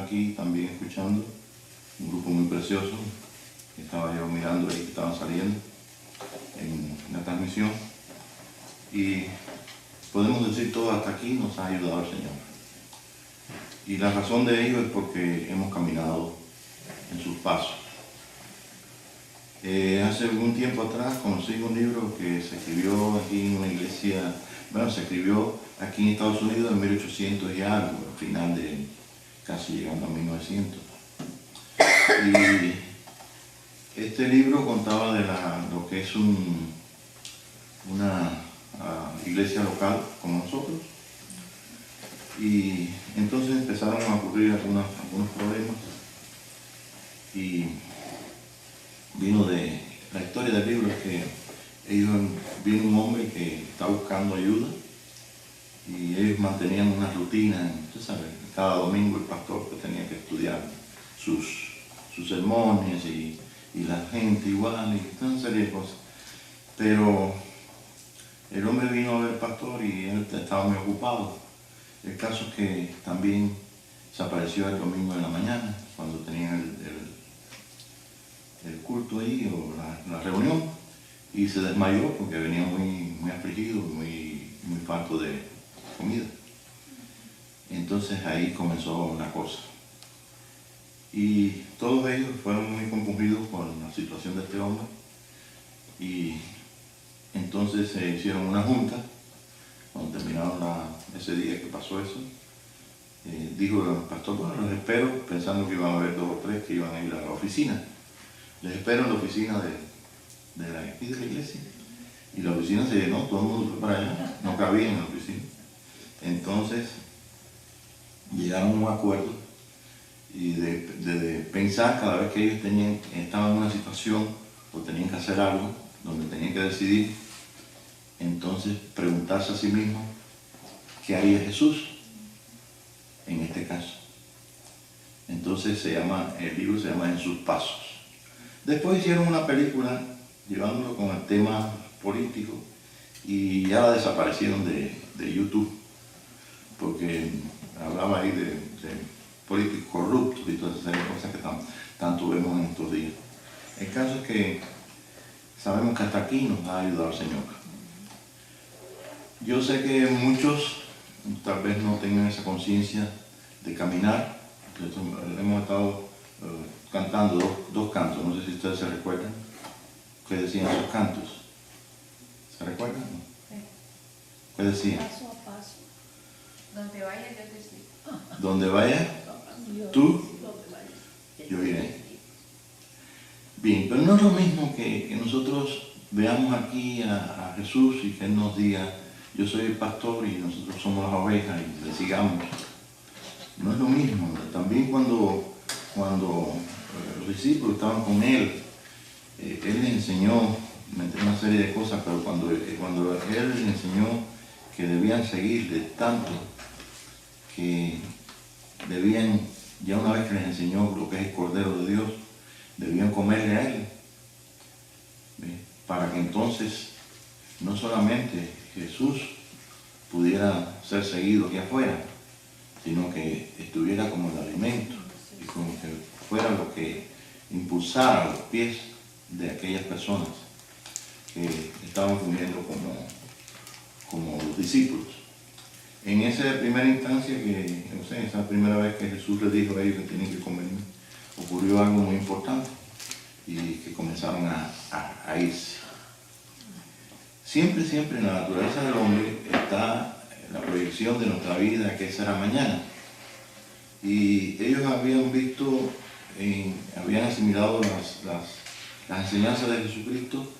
aquí también escuchando, un grupo muy precioso. Estaba yo mirando ahí que estaban saliendo en la transmisión. Y podemos decir todo hasta aquí nos ha ayudado el Señor. Y la razón de ello es porque hemos caminado en sus pasos. Hace algún tiempo atrás conocí un libro que se escribió aquí en una iglesia, bueno, se escribió aquí en Estados Unidos en 1800 y algo, al final de casi llegando a 1900. Y este libro contaba de lo que es una iglesia local como nosotros. Y entonces empezaron a ocurrir algunos problemas. Y vino de la historia del libro que vino un hombre que está buscando ayuda y ellos mantenían una rutina, usted sabe, cada domingo el pastor que tenía que estudiar sus sermones y la gente igual y una serie de cosas. Pero el hombre vino a ver al pastor y él estaba muy ocupado. El caso es que también se apareció el domingo en la mañana cuando tenían el culto ahí o la reunión y se desmayó porque venía muy afligido, muy falto de comida. Entonces ahí comenzó la cosa. Y todos ellos fueron muy compungidos con la situación de este hombre y entonces se hicieron una junta. Cuando terminaron ese día que pasó eso, dijo el pastor, bueno, los espero, pensando que iban a haber 2 o 3 que iban a ir a la oficina. Les espero en la oficina de la iglesia. Y la oficina se llenó, todo el mundo fue para allá, no cabía en la oficina. Entonces llegaron a un acuerdo y de pensar cada vez que ellos estaban en una situación o tenían que hacer algo donde tenían que decidir, entonces preguntarse a sí mismos qué haría Jesús en este caso. Entonces el libro se llama En sus pasos. Después hicieron una película llevándolo con el tema político y ya la desaparecieron de YouTube porque hablaba ahí de políticos corruptos y todas esas cosas que tanto vemos en estos días. El caso es que sabemos que hasta aquí nos ha ayudado el Señor. Yo sé que muchos tal vez no tengan esa conciencia de caminar. Hemos estado cantando dos cantos, no sé si ustedes se recuerdan, ¿qué decían esos cantos? ¿Se recuerdan? ¿Qué decían? Paso a paso. Donde vaya yo te sigo. Donde vaya tú, yo iré. Bien, pero no es lo mismo que nosotros veamos aquí a Jesús y que Él nos diga, yo soy el pastor y nosotros somos las ovejas y le sigamos. No es lo mismo. También cuando los discípulos estaban con Él, Él les enseñó una serie de cosas, pero cuando Él les enseñó que debían seguirle tanto, que debían, ya una vez que les enseñó lo que es el Cordero de Dios, debían comerle a Él, para que entonces no solamente Jesús pudiera ser seguido aquí afuera, sino que estuviera como el alimento y como que fuera lo que impulsara los pies de aquellas personas que estaban comiendo como los discípulos. En esa primera instancia, esa primera vez que Jesús les dijo a ellos que tienen que comer, ocurrió algo muy importante y que comenzaron a irse. Siempre en la naturaleza del hombre está la proyección de nuestra vida, que será mañana. Y ellos habían visto, habían asimilado las enseñanzas de Jesucristo,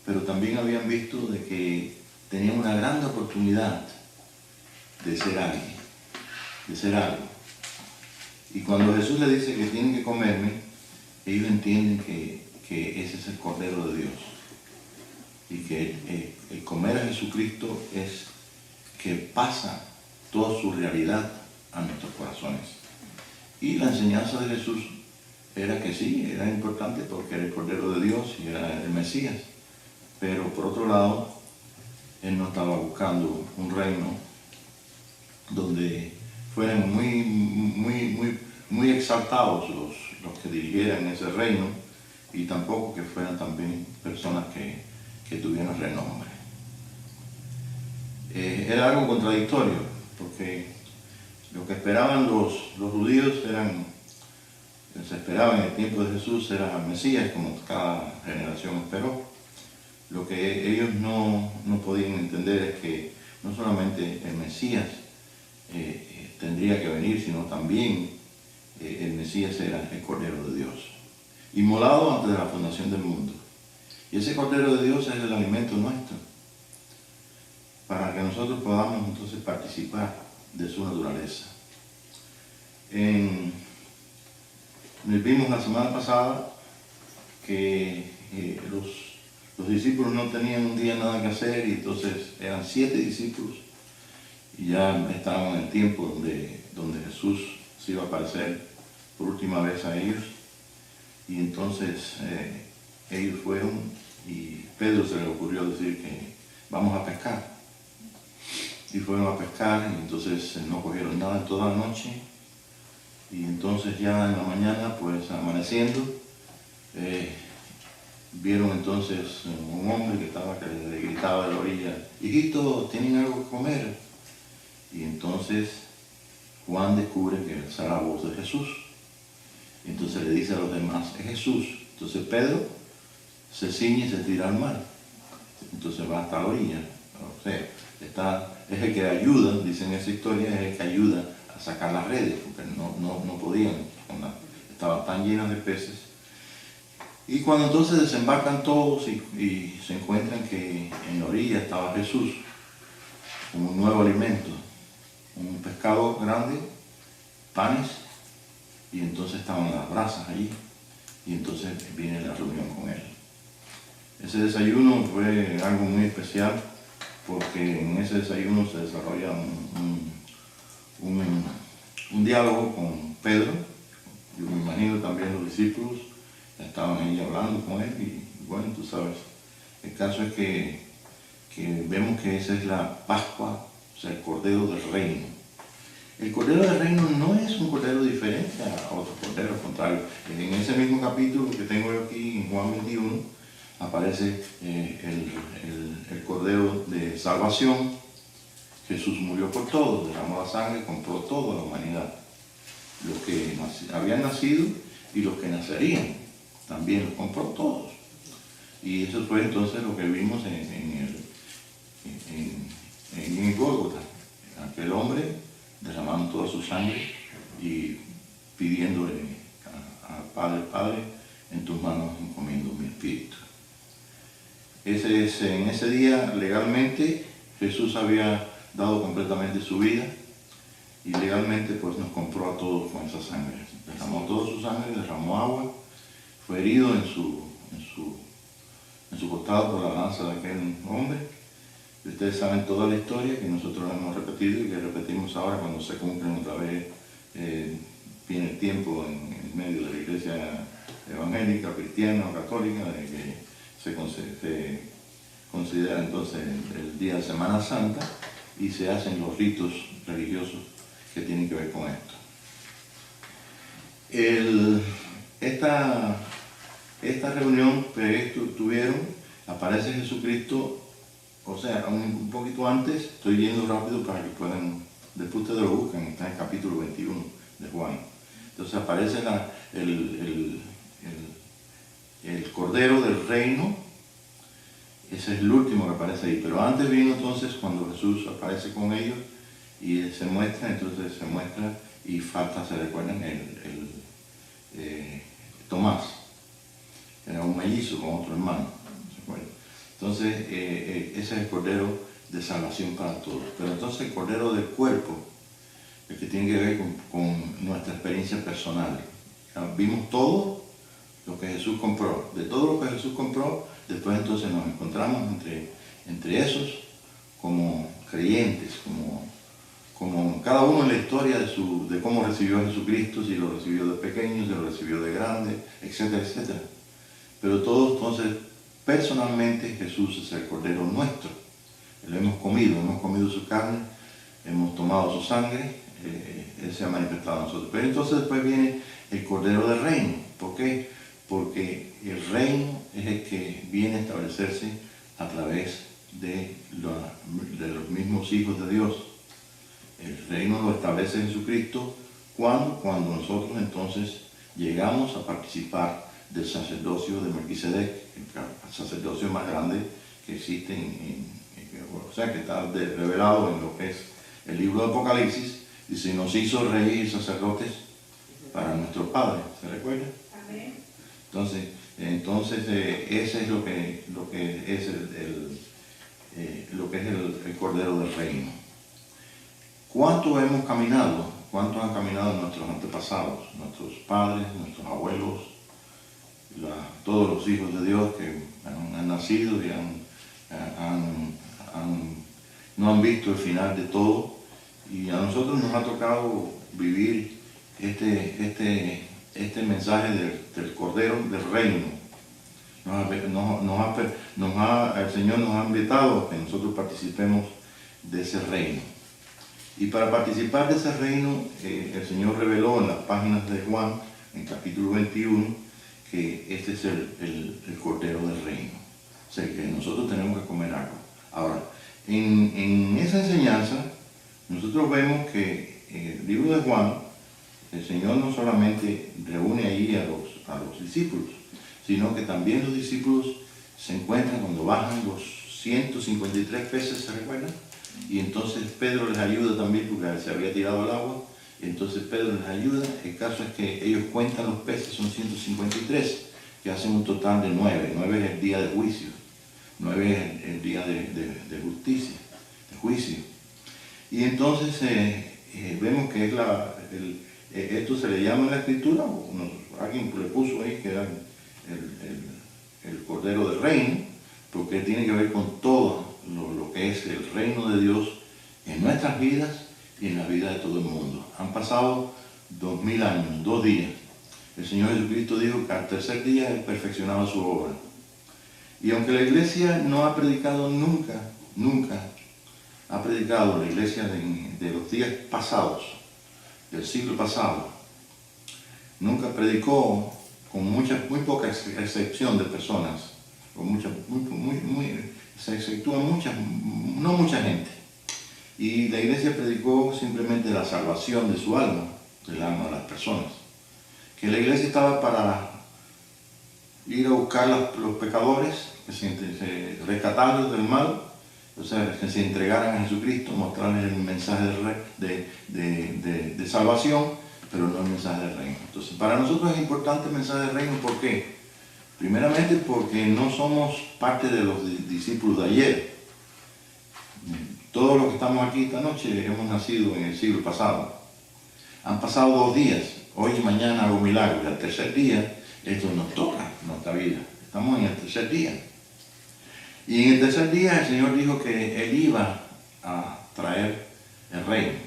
pero también habían visto de que tenían una gran oportunidad de ser alguien, de ser algo. Y cuando Jesús les dice que tienen que comerme, ellos entienden que ese es el Cordero de Dios. Y que el comer a Jesucristo es que pasa toda su realidad a nuestros corazones. Y la enseñanza de Jesús era que sí, era importante porque era el Cordero de Dios y era el Mesías. Pero por otro lado, Él no estaba buscando un reino donde fueran muy exaltados los que dirigieran ese reino, y tampoco que fueran también personas que tuvieran renombre. Era algo contradictorio, porque lo que esperaban los judíos se esperaba en el tiempo de Jesús era el Mesías, como cada generación esperó. Lo que ellos no podían entender es que no solamente el Mesías tendría que venir, sino también el Mesías era el Cordero de Dios, inmolado antes de la fundación del mundo. Y ese Cordero de Dios es el alimento nuestro, para que nosotros podamos entonces participar de su naturaleza. Vimos la semana pasada que los discípulos no tenían un día nada que hacer, y entonces eran 7 discípulos, y ya estaban en el tiempo donde Jesús se iba a aparecer por última vez a ellos. Y entonces ellos fueron, y Pedro se le ocurrió decir que vamos a pescar. Y fueron a pescar, y entonces no cogieron nada en toda la noche. Y entonces ya en la mañana, pues amaneciendo, vieron entonces un hombre que le gritaba de la orilla: hijito, ¿tienen algo que comer? Y entonces Juan descubre que esa es la voz de Jesús. Y entonces le dice a los demás: es Jesús. Entonces Pedro se ciñe y se tira al mar. Entonces va hasta la orilla. O sea, es el que ayuda, dicen esa historia, es el que ayuda a sacar las redes, porque no podían, estaban tan llenas de peces. Y cuando entonces desembarcan todos y se encuentran que en la orilla estaba Jesús con un nuevo alimento, un pescado grande, panes, y entonces estaban las brasas allí, y entonces viene la reunión con él. Ese desayuno fue algo muy especial, porque en ese desayuno se desarrolla un diálogo con Pedro. Yo me imagino también los discípulos estaban ahí hablando con él, y bueno, tú sabes, el caso es que vemos que esa es la Pascua, o sea, el Cordero del Reino. El Cordero del Reino no es un cordero diferente a otros corderos, al contrario. En ese mismo capítulo que tengo yo aquí, en Juan 21, aparece el Cordero de Salvación. Jesús murió por todos, derramó la sangre, compró toda la humanidad. Los que habían nacido y los que nacerían, también los compró todos. Y eso fue entonces lo que vimos en el Gólgota. Aquel hombre derramando toda su sangre y pidiéndole al Padre, en tus manos encomiendo mi espíritu. En ese día, legalmente, Jesús había dado completamente su vida, y legalmente pues nos compró a todos con esa sangre. Derramó toda su sangre, derramó agua, fue herido en su costado por la lanza de aquel hombre. Y ustedes saben toda la historia que nosotros hemos repetido y que repetimos ahora cuando se cumplen otra vez. Viene el tiempo en medio de la iglesia evangélica, cristiana o católica, de que se considera entonces el día de Semana Santa, y se hacen los ritos religiosos que tienen que ver con esto. Esta reunión que tuvieron, aparece Jesucristo, o sea, un poquito antes. Estoy yendo rápido para que puedan, después ustedes lo buscan, está en el capítulo 21 de Juan. Entonces aparece el Cordero del Reino. Ese es el último que aparece ahí, pero antes vino entonces cuando Jesús aparece con ellos y se muestra, y falta, ¿se recuerdan? Tomás, era un mellizo con otro hermano, ¿se acuerdan? Entonces ese es el Cordero de salvación para todos. Pero entonces el Cordero del cuerpo, el que tiene que ver con nuestra experiencia personal. Vimos todo lo que Jesús compró. De todo lo que Jesús compró, después entonces nos encontramos entre esos como creyentes, como cada uno en la historia de cómo recibió a Jesucristo, si lo recibió de pequeño, si lo recibió de grande, etcétera, etcétera. Pero todos entonces, personalmente, Jesús es el Cordero nuestro. Lo hemos comido su carne, hemos tomado su sangre, Él se ha manifestado a nosotros. Pero entonces después viene el Cordero del Reino. ¿Por qué? Porque el reino es el que viene a establecerse a través de los mismos hijos de Dios. El reino lo establece Jesucristo cuando nosotros entonces llegamos a participar del sacerdocio de Melquisedec, el sacerdocio más grande que existe o sea, que está revelado en lo que es el libro de Apocalipsis, y se nos hizo reyes y sacerdotes para nuestro Padre. ¿Se recuerda? Amén. Entonces ese es lo que es el Cordero del Reino. ¿Cuánto hemos caminado? ¿Cuánto han caminado nuestros antepasados, nuestros padres, nuestros abuelos, todos los hijos de Dios que han nacido y no han visto el final de todo? Y a nosotros nos ha tocado vivir este mensaje del Cordero del Reino. El Señor nos ha invitado a que nosotros participemos de ese reino. Y para participar de ese reino, el Señor reveló en las páginas de Juan, en capítulo 21, que este es el Cordero del Reino. O sea, que nosotros tenemos que comer algo. Ahora, en esa enseñanza, nosotros vemos que en el libro de Juan, el Señor no solamente reúne ahí a los discípulos, sino que también los discípulos se encuentran cuando bajan los 153 peces, ¿se recuerdan? Y entonces Pedro les ayuda también porque se había tirado al agua, y entonces Pedro les ayuda. El caso es que ellos cuentan los peces, son 153, que hacen un total de 9. 9 es el día de juicio, 9 es el día de justicia, de juicio. Y entonces vemos que es esto se le llama en la escritura, alguien le puso ahí que era el Cordero del Reino, porque tiene que ver con todo lo que es el reino de Dios en nuestras vidas y en la vida de todo el mundo. Han pasado 2000 años, 2 días. El Señor Jesucristo dijo que al tercer día Él perfeccionaba su obra. Y aunque la iglesia no ha predicado nunca ha predicado, la iglesia de los días pasados, del siglo pasado, nunca predicó, con muy poca excepción de personas, se exceptúa no mucha gente. Y la iglesia predicó simplemente la salvación de su alma, del alma de las personas. Que la iglesia estaba para ir a buscar los pecadores, rescatarlos del mal, o sea, que se entregaran a Jesucristo, mostrarles el mensaje de salvación, pero no el mensaje del reino. Entonces, para nosotros es importante el mensaje del reino. ¿Por qué? Primeramente porque no somos parte de los discípulos de ayer. Todos los que estamos aquí esta noche hemos nacido en el siglo pasado. Han pasado 2 días, hoy y mañana hago milagros. Al tercer día, esto nos toca nuestra vida. Estamos en el tercer día. Y en el tercer día el Señor dijo que Él iba a traer el reino.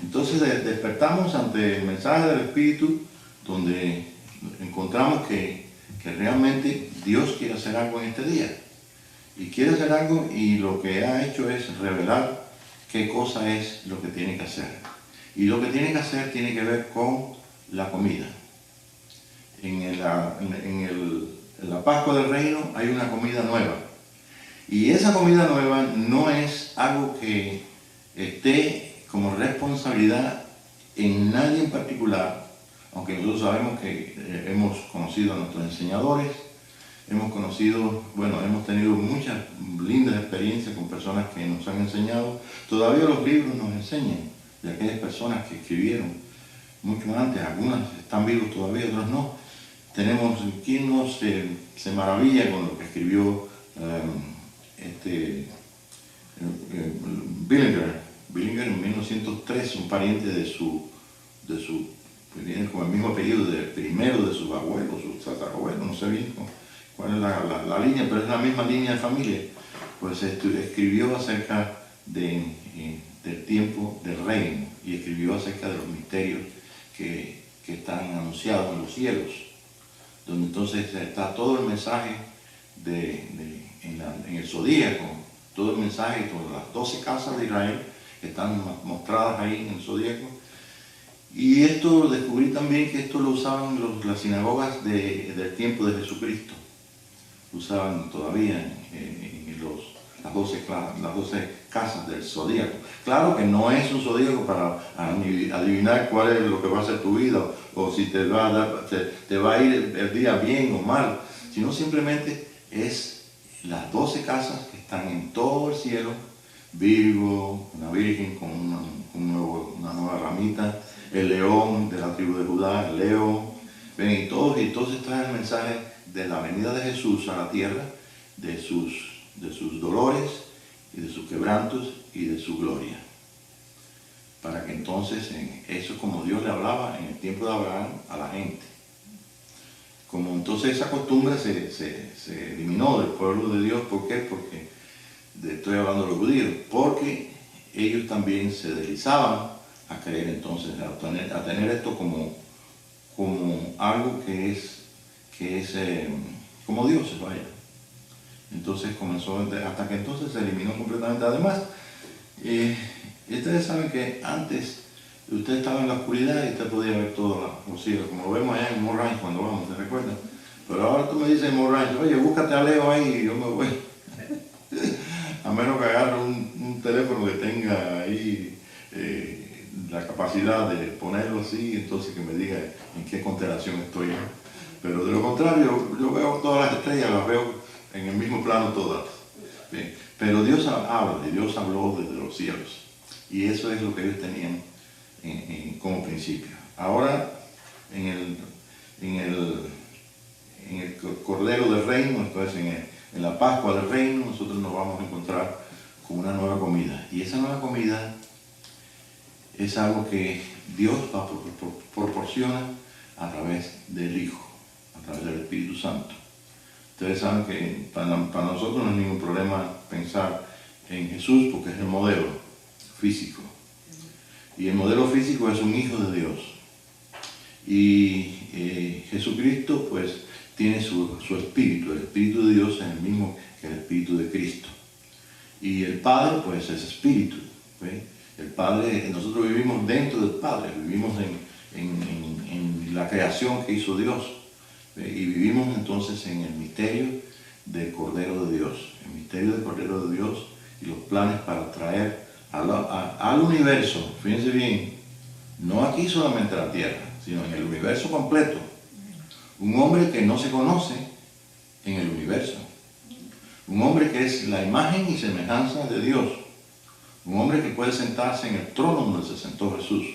Entonces despertamos ante el mensaje del Espíritu, donde encontramos que realmente Dios quiere hacer algo en este día. Y quiere hacer algo, y lo que ha hecho es revelar qué cosa es lo que tiene que hacer. Y lo que tiene que hacer tiene que ver con la comida. En la Pascua del Reino hay una comida nueva. Y esa comida nueva no es algo que esté como responsabilidad en nadie en particular, aunque nosotros sabemos que hemos conocido a nuestros enseñadores, hemos tenido muchas lindas experiencias con personas que nos han enseñado. Todavía los libros nos enseñan de aquellas personas que escribieron mucho antes, algunas están vivos todavía, otras no. Tenemos quien se maravilla con lo que escribió Billinger en 1903, un pariente que viene con el mismo apellido del primero de sus abuelos, sus tatarabuelos, no sé bien cuál es la línea, pero es la misma línea de familia. Pues escribió acerca del tiempo del reino, y escribió acerca de los misterios que están anunciados en los cielos, donde entonces está todo el mensaje en el zodíaco, todo el mensaje de las 12 casas de Israel, que están mostradas ahí en el zodíaco. Y esto descubrí también que esto lo usaban las sinagogas del tiempo de Jesucristo. Usaban todavía las 12 casas del zodíaco. Claro que no es un zodíaco para adivinar cuál es lo que va a ser tu vida o si te va a ir el día bien o mal, sino simplemente es las 12 casas que están en todo el cielo. Virgo, una virgen con una nueva ramita, el león de la tribu de Judá, el león, ven, y entonces trae el mensaje de la venida de Jesús a la tierra, de sus dolores y de sus quebrantos y de su gloria. Para que entonces, eso es como Dios le hablaba en el tiempo de Abraham a la gente. Como entonces esa costumbre se eliminó del pueblo de Dios. ¿Por qué? Porque estoy hablando de los judíos, porque ellos también se deslizaban a creer entonces, a tener esto como algo que es como dioses, vaya. Entonces comenzó, hasta que entonces se eliminó completamente. Además, ustedes saben que antes usted estaba en la oscuridad y usted podía ver todo los cielos, como lo vemos allá en More Ranch cuando vamos, ¿se recuerdan? Pero ahora tú me dices en More Ranch, oye, búscate a Leo ahí y yo me voy. A menos que agarre un teléfono que tenga ahí la capacidad de ponerlo así, entonces que me diga en qué constelación estoy. Pero de lo contrario, yo veo todas las estrellas, las veo en el mismo plano todas. Bien. Pero Dios habla, y Dios habló desde los cielos. Y eso es lo que ellos tenían como principio. Ahora, en el Cordero del Reino, entonces en la Pascua del Reino, nosotros nos vamos a encontrar con una nueva comida. Y esa nueva comida es algo que Dios proporciona a través del Hijo, a través del Espíritu Santo. Ustedes saben que para nosotros no es ningún problema pensar en Jesús porque es el modelo físico. Y el modelo físico es un Hijo de Dios. Y Jesucristo pues tiene su espíritu. El Espíritu de Dios es el mismo que el Espíritu de Cristo. Y el Padre pues es espíritu. ¿Ve? El Padre, nosotros vivimos dentro del Padre, vivimos en la creación que hizo Dios. ¿Ve? Y vivimos entonces en el misterio del Cordero de Dios. El misterio del Cordero de Dios y los planes para traer al universo, fíjense bien, no aquí solamente a la Tierra, sino en el universo completo. Un hombre que no se conoce en el universo. Un hombre que es la imagen y semejanza de Dios. Un hombre que puede sentarse en el trono donde se sentó Jesús.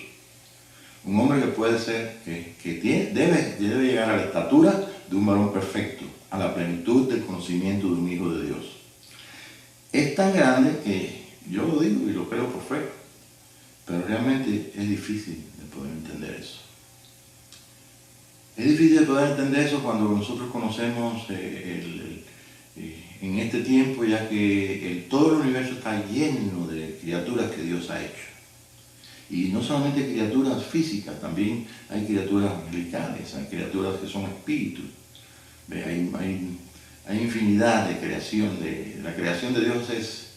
Un hombre que puede ser, debe llegar a la estatura de un varón perfecto, a la plenitud del conocimiento de un Hijo de Dios. Es tan grande que yo lo digo y lo creo por fe, pero realmente es difícil de poder entender eso. Es difícil de poder entender eso cuando nosotros conocemos en este tiempo, ya que todo el universo está lleno de criaturas que Dios ha hecho. Y no solamente criaturas físicas, también hay criaturas angelicales, hay criaturas que son espíritus. Hay infinidad de creación. La creación de Dios es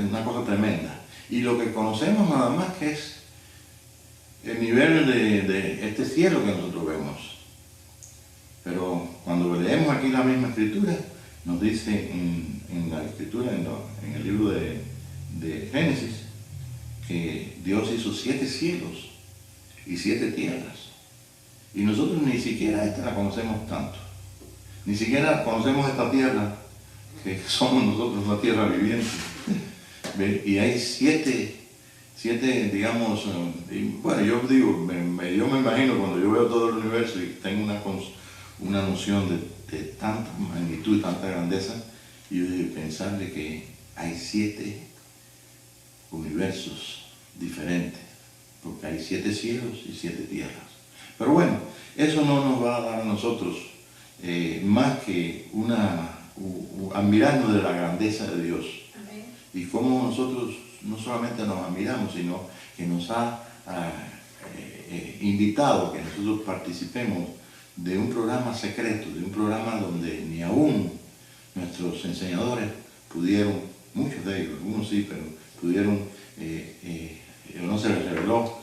una cosa tremenda. Y lo que conocemos nada más que es el nivel de este cielo que nosotros vemos. Pero cuando leemos aquí la misma escritura, nos dice en la escritura, en el libro de Génesis, que Dios hizo 7 cielos y 7 tierras. Y nosotros ni siquiera esta la conocemos tanto. Ni siquiera conocemos esta tierra, que somos nosotros una tierra viviente. Y hay 7, digamos, bueno, yo digo, yo me imagino cuando yo veo todo el universo y tengo una noción de tanta magnitud, tanta grandeza, y yo digo, pensar de que hay 7 universos diferentes, porque hay 7 cielos y 7 tierras. Pero bueno, eso no nos va a dar a nosotros más que admirarnos de la grandeza de Dios. Amén. Y cómo nosotros no solamente nos admiramos, sino que nos ha invitado que nosotros participemos de un programa secreto, de un programa donde ni aún nuestros enseñadores pudieron, muchos de ellos, algunos sí, pero pudieron, no se les reveló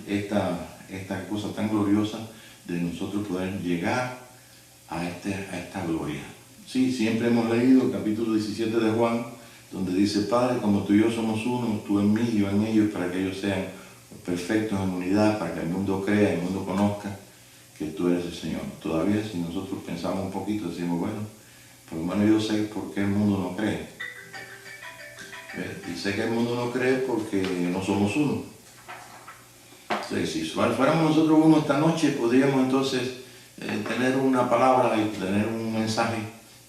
esta cosa tan gloriosa de nosotros poder llegar a esta gloria. Sí, siempre hemos leído el capítulo 17 de Juan, donde dice: Padre, como tú y yo somos uno, tú en mí y yo en ellos, para que ellos sean perfectos en unidad, para que el mundo crea, el mundo conozca que tú eres el Señor. Todavía si nosotros pensamos un poquito, decimos, bueno, por lo menos yo sé por qué el mundo no cree. Y sé que el mundo no cree porque no somos uno. Entonces, si fuéramos nosotros uno esta noche, podríamos entonces tener una palabra y tener un mensaje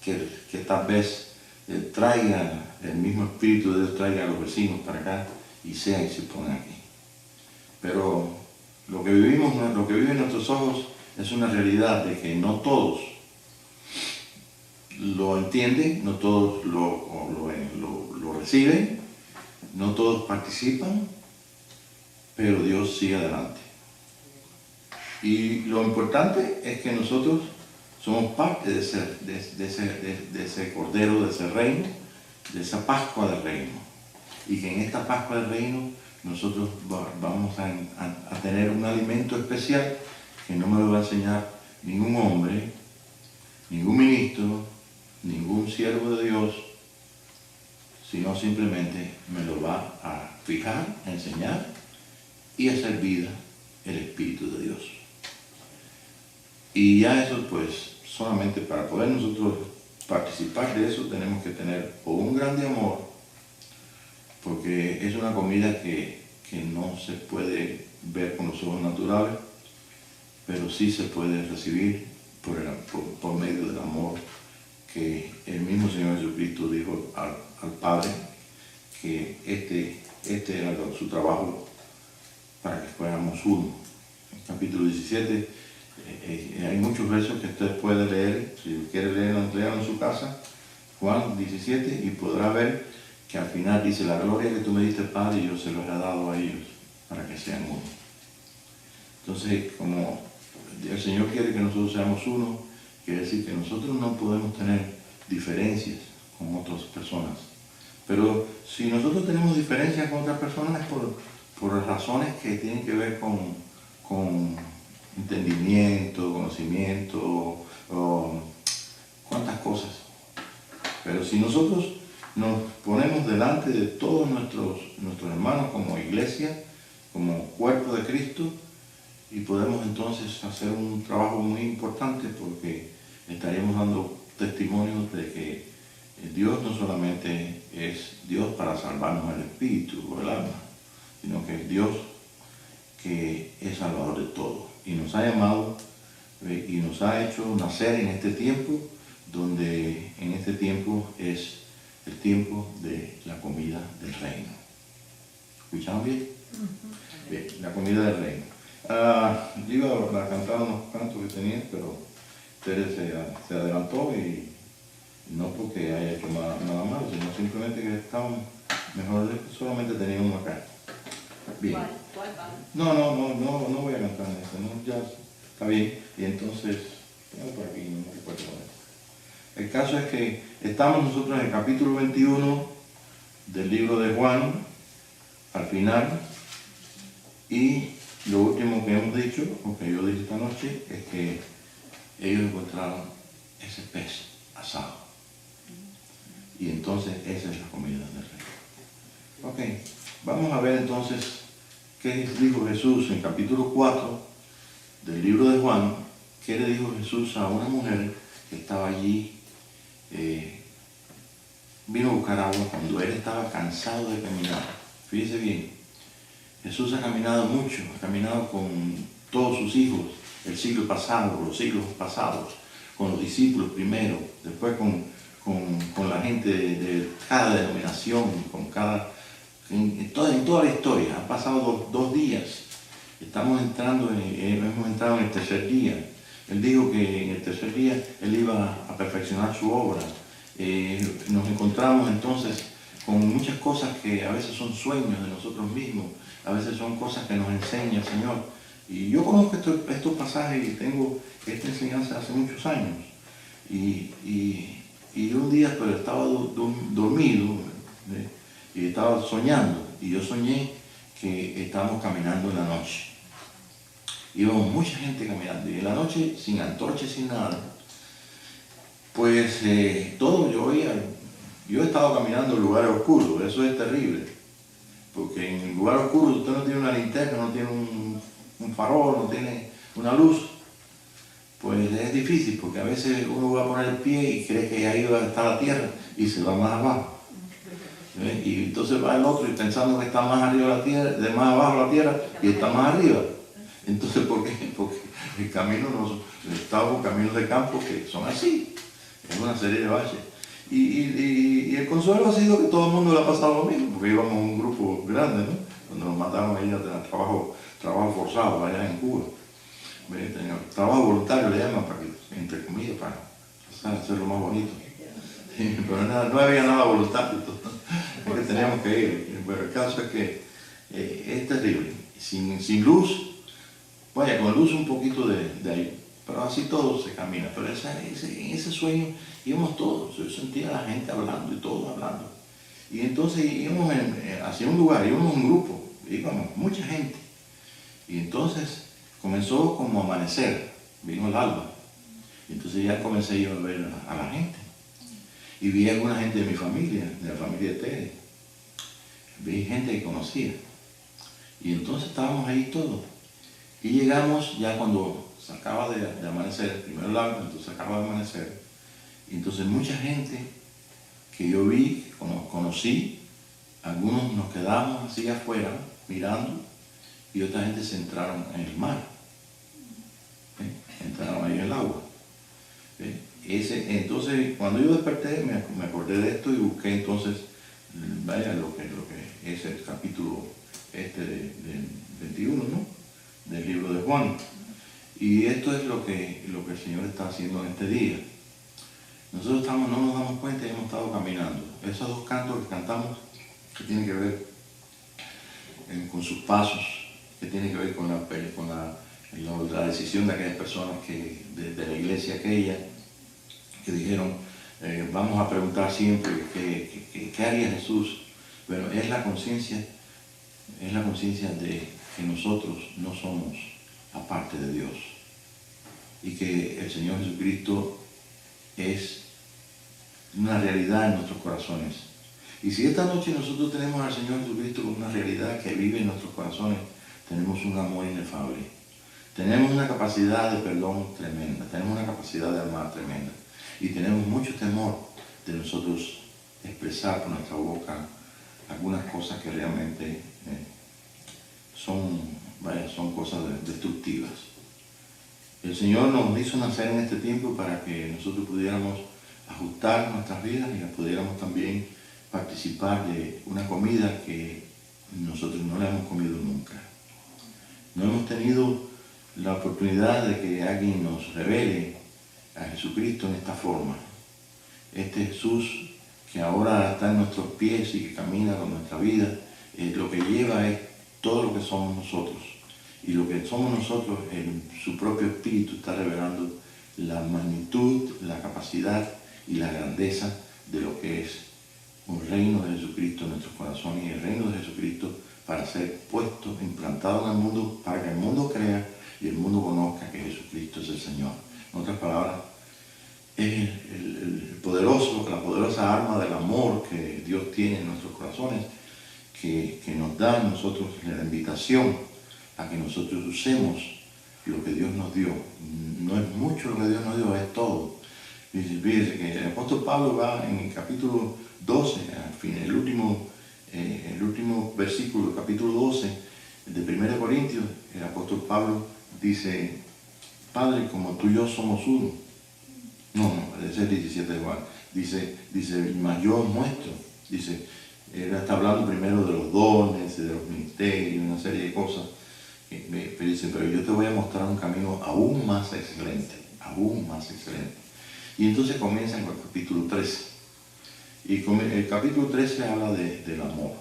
que tal vez traiga el mismo espíritu de Dios, traiga a los vecinos para acá y sean y se pongan aquí. Pero lo que vivimos, lo que viven nuestros ojos es una realidad de que no todos lo entienden, no todos lo reciben, no todos participan, pero Dios sigue adelante. Y lo importante es que nosotros somos parte de ese cordero, de ese reino, de esa Pascua del reino. Y que en esta Pascua del reino nosotros vamos a tener un alimento especial que no me lo va a enseñar ningún hombre, ningún ministro, ningún siervo de Dios, sino simplemente me lo va a fijar, a enseñar y a hacer vida el Espíritu de Dios. Y ya eso, pues, solamente para poder nosotros participar de eso tenemos que tener o un grande amor, porque es una comida que no se puede ver con los ojos naturales, pero sí se puede recibir por medio del amor que el mismo Señor Jesucristo dijo al Padre, que este era su trabajo para que fuéramos uno. En el capítulo 17 hay muchos versos que usted puede leer, si quiere leerlo en su casa, Juan 17, y podrá ver que al final dice: la gloria que tú me diste, Padre, yo se los he dado a ellos para que sean uno. Entonces, como el Señor quiere que nosotros seamos uno, quiere decir que nosotros no podemos tener diferencias con otras personas. Pero si nosotros tenemos diferencias con otras personas es por razones que tienen que ver con entendimiento, conocimiento, cuántas cosas. Pero si nosotros nos ponemos delante de todos nuestros hermanos como iglesia, como cuerpo de Cristo, y podemos entonces hacer un trabajo muy importante, porque estaríamos dando testimonio de que Dios no solamente es Dios para salvarnos el espíritu o el alma, sino que es Dios que es salvador de todo. Y nos ha llamado y nos ha hecho nacer en este tiempo, donde en este tiempo es el tiempo de la comida del reino. ¿Escucharon bien? Bien, la comida del reino. Yo iba a cantar unos cantos que tenía, pero Tere se adelantó, y no porque haya hecho nada malo, sino simplemente que estaban mejor, solamente tenía uno acá. Bien. No voy a cantar eso, ¿no? Ya está bien. Y entonces, tengo por aquí, no me recuerdo poner. El caso es que estamos nosotros en el capítulo 21 del libro de Juan, al final, y lo último que hemos dicho, o que yo dije esta noche, es que ellos encontraron ese pez asado. Y entonces esa es la comida del rey. Ok, vamos a ver entonces qué dijo Jesús en capítulo 4 del libro de Juan. ¿Qué le dijo Jesús a una mujer que estaba allí? Vino a buscar agua cuando él estaba cansado de caminar. Fíjese bien, Jesús ha caminado mucho, ha caminado con todos sus hijos, el siglo pasado, los siglos pasados, con los discípulos primero, después con la gente de cada denominación, en toda la historia. Han pasado dos días, hemos entrado en el tercer día. Él dijo que en el tercer día Él iba a perfeccionar su obra. Nos encontramos entonces con muchas cosas que a veces son sueños de nosotros mismos, a veces son cosas que nos enseña el Señor. Y yo conozco estos pasajes y tengo esta enseñanza hace muchos años. Y un día, pero estaba dormido, y estaba soñando, y yo soñé que estábamos caminando en la noche. Íbamos mucha gente caminando, y en la noche, sin antorchas, sin nada, pues todo yo veía. Yo he estado caminando en lugares oscuros, eso es terrible, porque en el lugar oscuro usted no tiene una linterna, no tiene un farol, no tiene una luz, pues es difícil, porque a veces uno va a poner el pie y cree que ahí va a estar la tierra y se va más abajo. Y entonces va el otro y pensando que está más arriba la tierra, de más abajo la tierra y está más arriba. Entonces, ¿por qué? Porque el camino, estamos caminos de campo que son así, es una serie de baches. Y el consuelo ha sido que todo el mundo le ha pasado lo mismo, porque íbamos un grupo grande, ¿no? Cuando nos mandaron ahí a tener trabajo forzado allá en Cuba. Trabajo voluntario le llaman, para que, entre comillas, para hacerlo más bonito. Pero no había nada voluntario, es que teníamos que ir. Pero el caso es que es terrible. Sin luz, vaya, con luz un poquito de ahí. Pero así todo se camina. Pero en ese sueño íbamos todos. Yo sentía a la gente hablando y todos hablando. Y entonces íbamos hacia un lugar, íbamos un grupo, íbamos mucha gente. Y entonces comenzó como a amanecer, vino el alba. Y entonces ya comencé yo a ver a la gente. Y vi a alguna gente de mi familia, de la familia de Tere. Vi gente que conocía. Y entonces estábamos ahí todos. Y llegamos ya cuando se acaba de amanecer, primero el alba, entonces acaba de amanecer. Y entonces mucha gente que yo vi, que conocí, algunos nos quedamos así afuera mirando y otra gente se entraron en el mar. Entraron ahí en el agua. Entonces, cuando yo desperté, me acordé de esto y busqué entonces, vaya, lo que es el capítulo del 21, ¿no? Del libro de Juan. Y esto es lo que el Señor está haciendo en este día. Nosotros no nos damos cuenta y hemos estado caminando. Esos dos cantos que cantamos, que tienen que ver con sus pasos, que tienen que ver con la decisión de aquellas personas de la iglesia aquella, que dijeron, vamos a preguntar siempre qué haría Jesús. Bueno, es la conciencia de que nosotros no somos aparte de Dios y que el Señor Jesucristo es una realidad en nuestros corazones. Y si esta noche nosotros tenemos al Señor Jesucristo como una realidad que vive en nuestros corazones, tenemos un amor inefable, tenemos una capacidad de perdón tremenda, tenemos una capacidad de amar tremenda y tenemos mucho temor de nosotros expresar por nuestra boca algunas cosas que realmente son cosas destructivas. El Señor nos hizo nacer en este tiempo para que nosotros pudiéramos ajustar nuestras vidas y pudiéramos también participar de una comida que nosotros no la hemos comido nunca. No hemos tenido la oportunidad de que alguien nos revele a Jesucristo en esta forma. Este Jesús que ahora está en nuestros pies y que camina con nuestra vida, lo que lleva es todo lo que somos nosotros. Y lo que somos nosotros, en su propio espíritu, está revelando la magnitud, la capacidad y la grandeza de lo que es un reino de Jesucristo en nuestros corazones y el reino de Jesucristo para ser puesto, implantado en el mundo, para que el mundo crea y el mundo conozca que Jesucristo es el Señor. En otras palabras, es la poderosa arma del amor que Dios tiene en nuestros corazones, que nos da a nosotros la invitación a que nosotros usemos lo que Dios nos dio. No es mucho lo que Dios nos dio, es todo. Fíjense que el apóstol Pablo va en el capítulo 12, al fin, el último versículo del capítulo 12 de 1 Corintios, el apóstol Pablo dice, Padre, como tú y yo somos uno. No, es el 17 de Juan. Dice, mas yo os muestro. Dice, él está hablando primero de los dones, de los ministerios, una serie de cosas. Pero dice, pero yo te voy a mostrar un camino aún más excelente, aún más excelente. Y entonces comienza en el capítulo 13. Y el capítulo 13 habla del amor.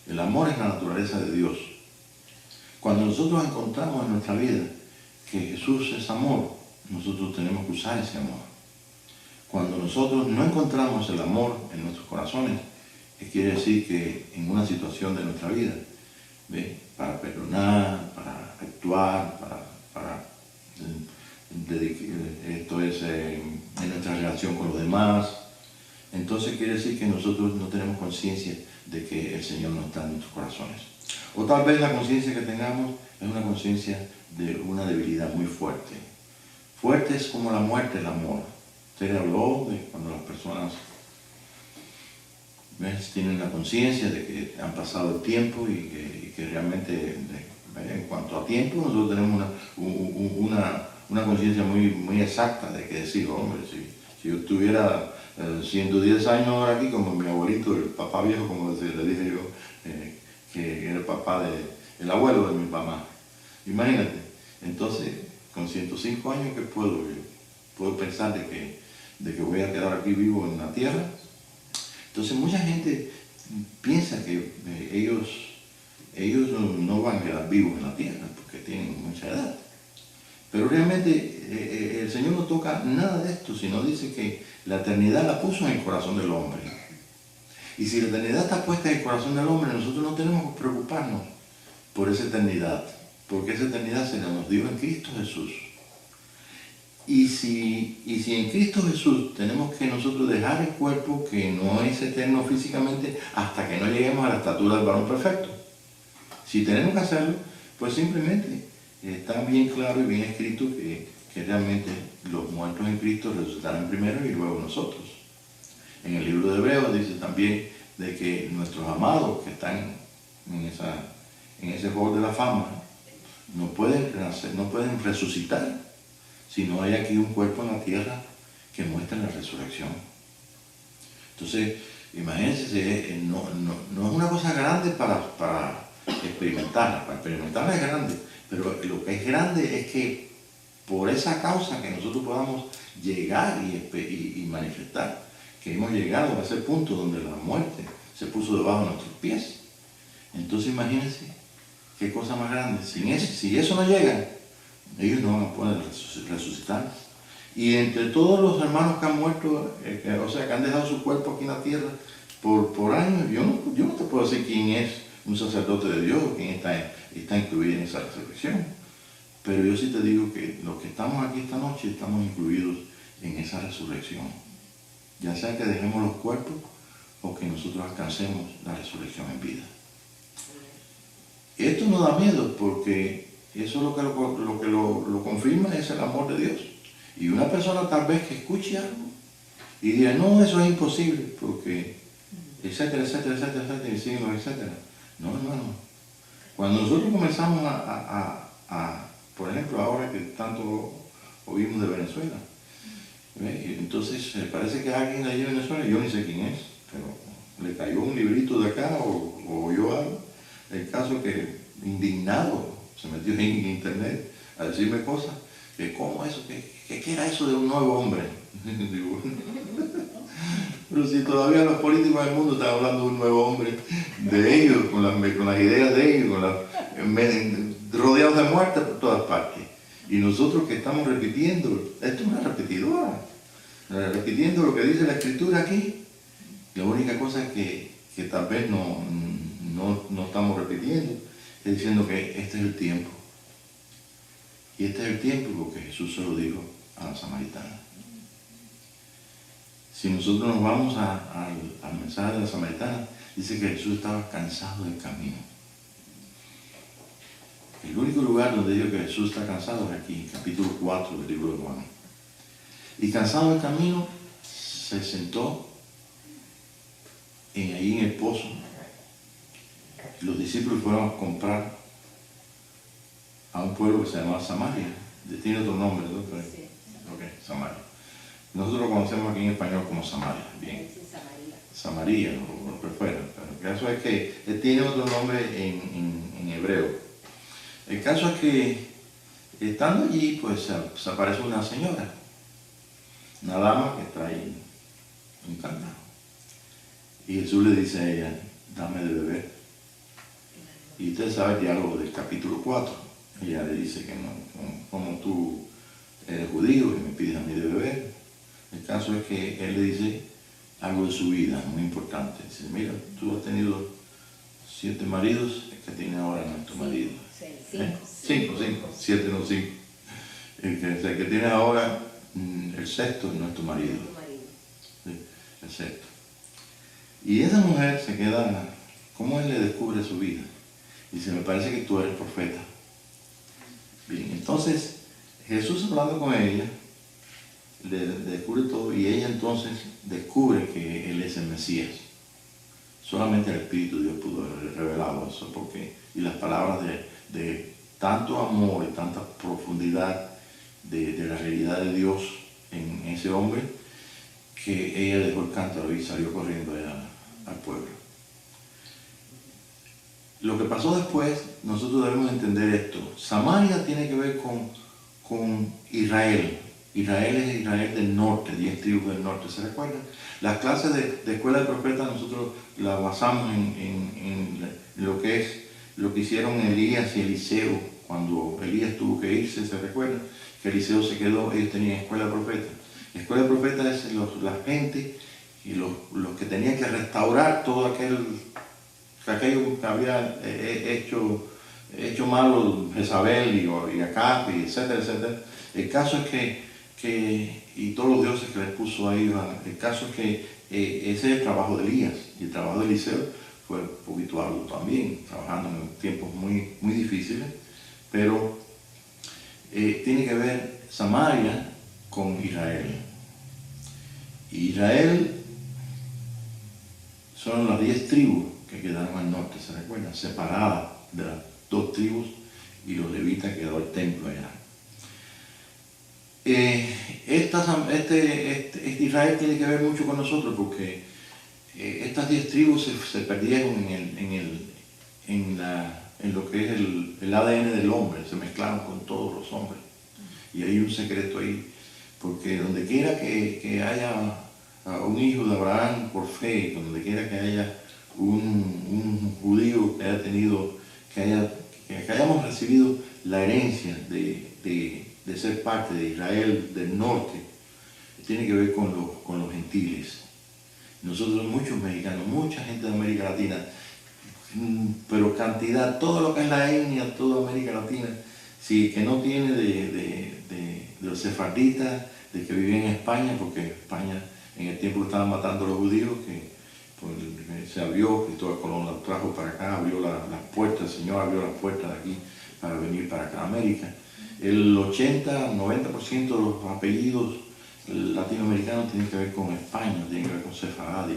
El amor es la naturaleza de Dios. Cuando nosotros encontramos en nuestra vida que Jesús es amor, nosotros tenemos que usar ese amor. Cuando nosotros no encontramos el amor en nuestros corazones, quiere decir que en una situación de nuestra vida, ¿ve? Para perdonar, para actuar, para esto es en nuestra relación con los demás. Entonces quiere decir que nosotros no tenemos conciencia de que el Señor no está en nuestros corazones. O tal vez la conciencia que tengamos es una conciencia de una debilidad muy fuerte. Fuerte es como la muerte, el amor. Usted habló de cuando las personas, ¿ves?, tienen la conciencia de que han pasado el tiempo y que realmente, en cuanto a tiempo, nosotros tenemos una conciencia muy exacta de que decir, hombre, si yo estuviera 110 años ahora aquí, como mi abuelito, el papá viejo, como le dije yo, que era el papá el abuelo de mi mamá. Imagínate, entonces, con 105 años, ¿qué puedo? Puedo pensar de que voy a quedar aquí vivo en la tierra. Entonces, mucha gente piensa que ellos no van a quedar vivos en la tierra porque tienen mucha edad. Pero realmente el Señor no toca nada de esto, sino dice que la eternidad la puso en el corazón del hombre. Y si la eternidad está puesta en el corazón del hombre, nosotros no tenemos que preocuparnos por esa eternidad, porque esa eternidad se nos dio en Cristo Jesús. Y si en Cristo Jesús tenemos que nosotros dejar el cuerpo que no es eterno físicamente hasta que no lleguemos a la estatura del varón perfecto. Si tenemos que hacerlo, pues simplemente está bien claro y bien escrito que realmente los muertos en Cristo resucitarán primero y luego nosotros. En el libro de Hebreos dice también de que nuestros amados que están en ese hall de la fama no pueden resucitar si no hay aquí un cuerpo en la tierra que muestre la resurrección. Entonces, imagínense, no es una cosa grande para experimentarla. Para experimentarla es grande, pero lo que es grande es que por esa causa que nosotros podamos llegar y manifestar que hemos llegado a ese punto donde la muerte se puso debajo de nuestros pies. Entonces imagínense qué cosa más grande. Si eso no llega, ellos no van a poder resucitar. Y entre todos los hermanos que han muerto, o sea, que han dejado su cuerpo aquí en la tierra por años, yo no te puedo decir quién es un sacerdote de Dios, quién está incluido en esa resurrección. Pero yo sí te digo que los que estamos aquí esta noche estamos incluidos en esa resurrección. Ya sea que dejemos los cuerpos o que nosotros alcancemos la resurrección en vida. Esto no da miedo porque eso es lo que lo confirma, es el amor de Dios. Y una persona tal vez que escuche algo y diga, no, eso es imposible, porque etcétera, etcétera, etcétera, etcétera, y siglos, etcétera. No, hermano. Cuando nosotros comenzamos por ejemplo, ahora que tanto oímos de Venezuela, entonces parece que alguien allí en Venezuela, yo ni sé quién es, pero le cayó un librito de acá o oyó algo. El caso que indignado se metió en internet a decirme cosas, que cómo eso, ¿qué era eso de un nuevo hombre? Digo, pero si todavía los políticos del mundo están hablando de un nuevo hombre, de ellos, con las ideas de ellos, rodeados de muerte por todas partes. Y nosotros que estamos repitiendo, esto es una repetidora, repitiendo lo que dice la Escritura aquí. La única cosa que tal vez no estamos repitiendo es diciendo que este es el tiempo. Y este es el tiempo porque Jesús se lo dijo a la samaritana. Si nosotros nos vamos al mensaje de la samaritana, dice que Jesús estaba cansado del camino. El único lugar donde digo que Jesús está cansado es aquí, capítulo 4 del libro de Juan. Y cansado del camino, se sentó ahí en el pozo. Los discípulos fueron a comprar a un pueblo que se llamaba Samaria. Tiene otro nombre, ¿no? Sí. Ok, Samaria. Nosotros lo conocemos aquí en español como Samaria. Bien. Samaria o lo que fuera. Pero el caso es que él tiene otro nombre en hebreo. El caso es que estando allí, pues se aparece una señora, una dama que trae un cántaro. Y Jesús le dice a ella, dame de beber. Y usted sabe el diálogo del capítulo 4. Ella le dice que no, como tú eres judío y me pides a mí de beber. El caso es que él le dice, algo de su vida muy importante. Dice, mira, tú has tenido 7 maridos, el que tiene ahora no es tu marido. 5, 7 no 5. El que tiene ahora, el sexto no es tu marido. Sí, el sexto. Y esa mujer se queda, ¿cómo él le descubre su vida? Dice, me parece que tú eres profeta. Bien, entonces Jesús hablando con ella, le descubre todo y ella entonces descubre que Él es el Mesías. Solamente el Espíritu de Dios pudo haber revelado eso, y las palabras de tanto amor y tanta profundidad de la realidad de Dios en ese hombre, que ella dejó el cántaro y salió corriendo allá al pueblo. Lo que pasó después, nosotros debemos entender esto. Samaria tiene que ver con Israel. Israel es Israel del norte, 10 tribus del norte, ¿se recuerdan? Las clases de escuela de profetas nosotros las basamos en lo que hicieron Elías y Eliseo cuando Elías tuvo que irse, ¿se recuerdan? Que Eliseo se quedó, ellos tenían escuela de profetas. La escuela de profetas es la gente y los que tenían que restaurar todo aquello que había hecho malo Jezabel y Acab, y etcétera, etcétera. El caso es que y todos los dioses que les puso ahí, el caso es que ese es el trabajo de Elías, y el trabajo de Eliseo fue un poquito arduo también, trabajando en tiempos muy, muy difíciles, pero tiene que ver Samaria con Israel. Y Israel son las 10 tribus que quedaron al norte, ¿se recuerdan? Separadas de las 2 tribus, y los levitas quedó el templo allá. Israel tiene que ver mucho con nosotros porque estas 10 tribus se perdieron en lo que es el ADN del hombre, se mezclaron con todos los hombres. Y hay un secreto ahí, porque donde quiera que haya un hijo de Abraham por fe, donde quiera que haya un judío que haya tenido, que hayamos recibido la herencia de ser parte de Israel del norte, tiene que ver con los gentiles. Nosotros, muchos mexicanos, mucha gente de América Latina, pero cantidad, todo lo que es la etnia, toda América Latina, sí, que no tiene de los sefarditas, de que vivían en España, porque España en el tiempo que estaban matando a los judíos, que se abrió, Cristóbal Colón los trajo para acá, abrió las puertas, el Señor abrió las puertas de aquí para venir para acá a América. El 80-90% de los apellidos latinoamericanos tienen que ver con España, tienen que ver con Sefaradia,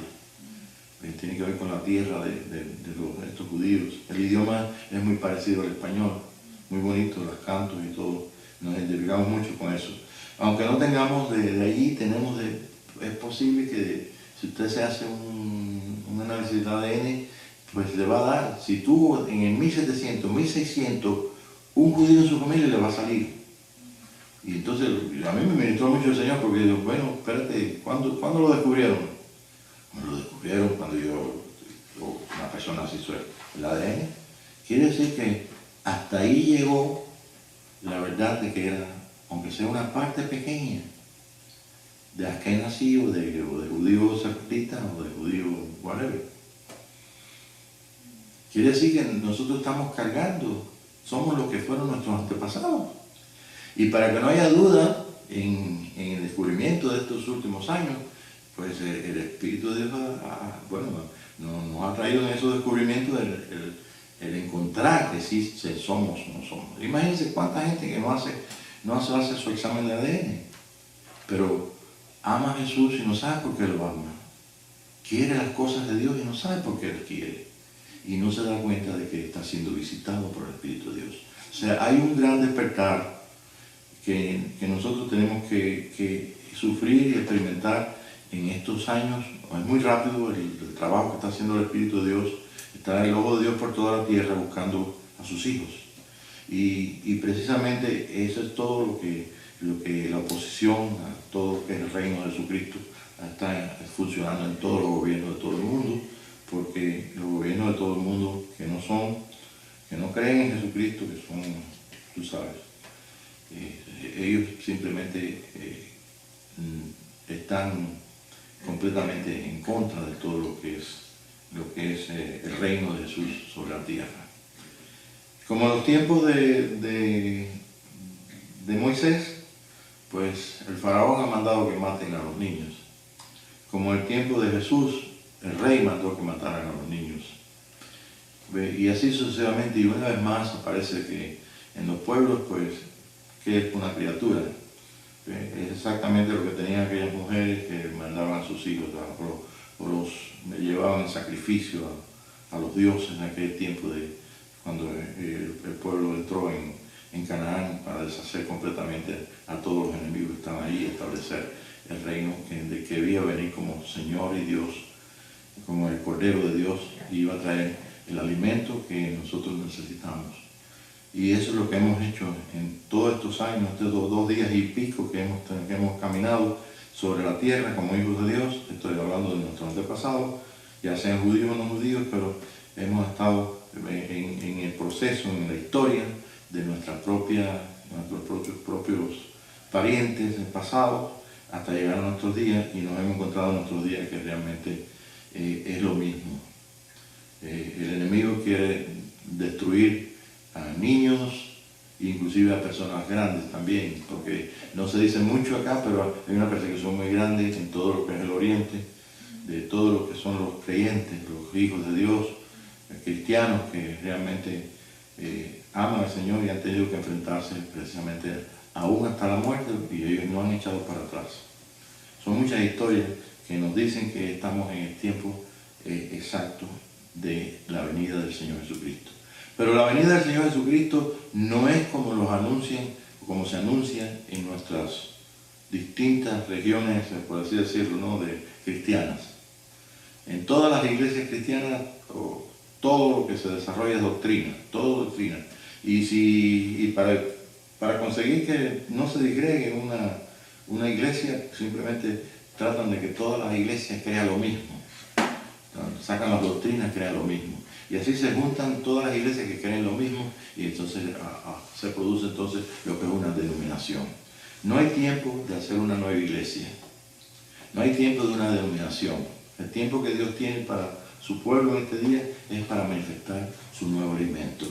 tienen que ver con la tierra de estos judíos. El idioma es muy parecido al español, muy bonito, los cantos y todo, nos identificamos mucho con eso. Aunque no tengamos de allí, es posible que si usted se hace un análisis de ADN, pues le va a dar, si tuvo en el 1700, 1600, un judío en su familia, le va a salir. Y entonces a mí me ministró mucho el Señor, porque digo, bueno, espérate, ¿cuándo lo descubrieron? Lo descubrieron cuando una persona se hizo el ADN. Quiere decir que hasta ahí llegó la verdad de que era, aunque sea una parte pequeña, de Ashkenazi o de judío sefardita o de judío whatever. Quiere decir que nosotros estamos cargando, somos los que fueron nuestros antepasados. Y para que no haya duda en el descubrimiento de estos últimos años, pues el Espíritu de Dios nos ha traído en esos descubrimientos el encontrar que sí somos o no somos. Imagínense cuánta gente que no hace su examen de ADN, pero ama a Jesús y no sabe por qué lo ama. Quiere las cosas de Dios y no sabe por qué las quiere. Y no se da cuenta de que está siendo visitado por el Espíritu de Dios. O sea, hay un gran despertar que nosotros tenemos que sufrir y experimentar en estos años. Es muy rápido el trabajo que está haciendo el Espíritu de Dios. Está el ojo de Dios por toda la tierra buscando a sus hijos. Y precisamente eso es todo lo que la oposición a todo lo que es el reino de Jesucristo está funcionando en todos los gobiernos de todo el mundo, porque los gobiernos de todo el mundo que no creen en Jesucristo, que son, tú sabes, ellos simplemente están completamente en contra de todo lo que es el reino de Jesús sobre la tierra. Como en los tiempos de Moisés, pues el faraón ha mandado que maten a los niños. Como en el tiempo de Jesús, el rey mandó que mataran a los niños. Y así sucesivamente, y una vez más aparece que en los pueblos, pues, ¿qué es una criatura? Es exactamente lo que tenían aquellas mujeres que mandaban a sus hijos o los llevaban en sacrificio a los dioses en aquel tiempo cuando el pueblo entró en Canaán para deshacer completamente a todos los enemigos que estaban ahí y establecer el reino de que debía venir como Señor y Dios, como el Cordero de Dios, y iba a traer el alimento que nosotros necesitamos. Y eso es lo que hemos hecho en todos estos años, estos 2 días y pico que hemos caminado sobre la tierra como hijos de Dios. Estoy hablando de nuestros antepasados, ya sean judíos o no judíos, pero hemos estado en el proceso, en la historia de nuestros propios parientes del pasado, hasta llegar a nuestros días, y nos hemos encontrado en nuestros días que realmente es lo mismo. El enemigo quiere destruir a niños, inclusive a personas grandes también, porque no se dice mucho acá, pero hay una persecución muy grande en todo lo que es el Oriente, de todo lo que son los creyentes, los hijos de Dios, cristianos que realmente aman al Señor y han tenido que enfrentarse precisamente aún hasta la muerte, y ellos no han echado para atrás. Son muchas historias que nos dicen que estamos en el tiempo exacto de la venida del Señor Jesucristo. Pero la venida del Señor Jesucristo no es como los anuncian, como se anuncia en nuestras distintas regiones, por así decirlo, ¿no?, de cristianas. En todas las iglesias cristianas, todo lo que se desarrolla es doctrina, todo doctrina. Y para conseguir que no se disgregue una iglesia, simplemente tratan de que todas las iglesias crean lo mismo. Sacan las doctrinas, crean lo mismo. Y así se juntan todas las iglesias que creen lo mismo, y entonces se produce entonces lo que es una denominación. No hay tiempo de hacer una nueva iglesia. No hay tiempo de una denominación. El tiempo que Dios tiene para su pueblo en este día es para manifestar su nuevo alimento.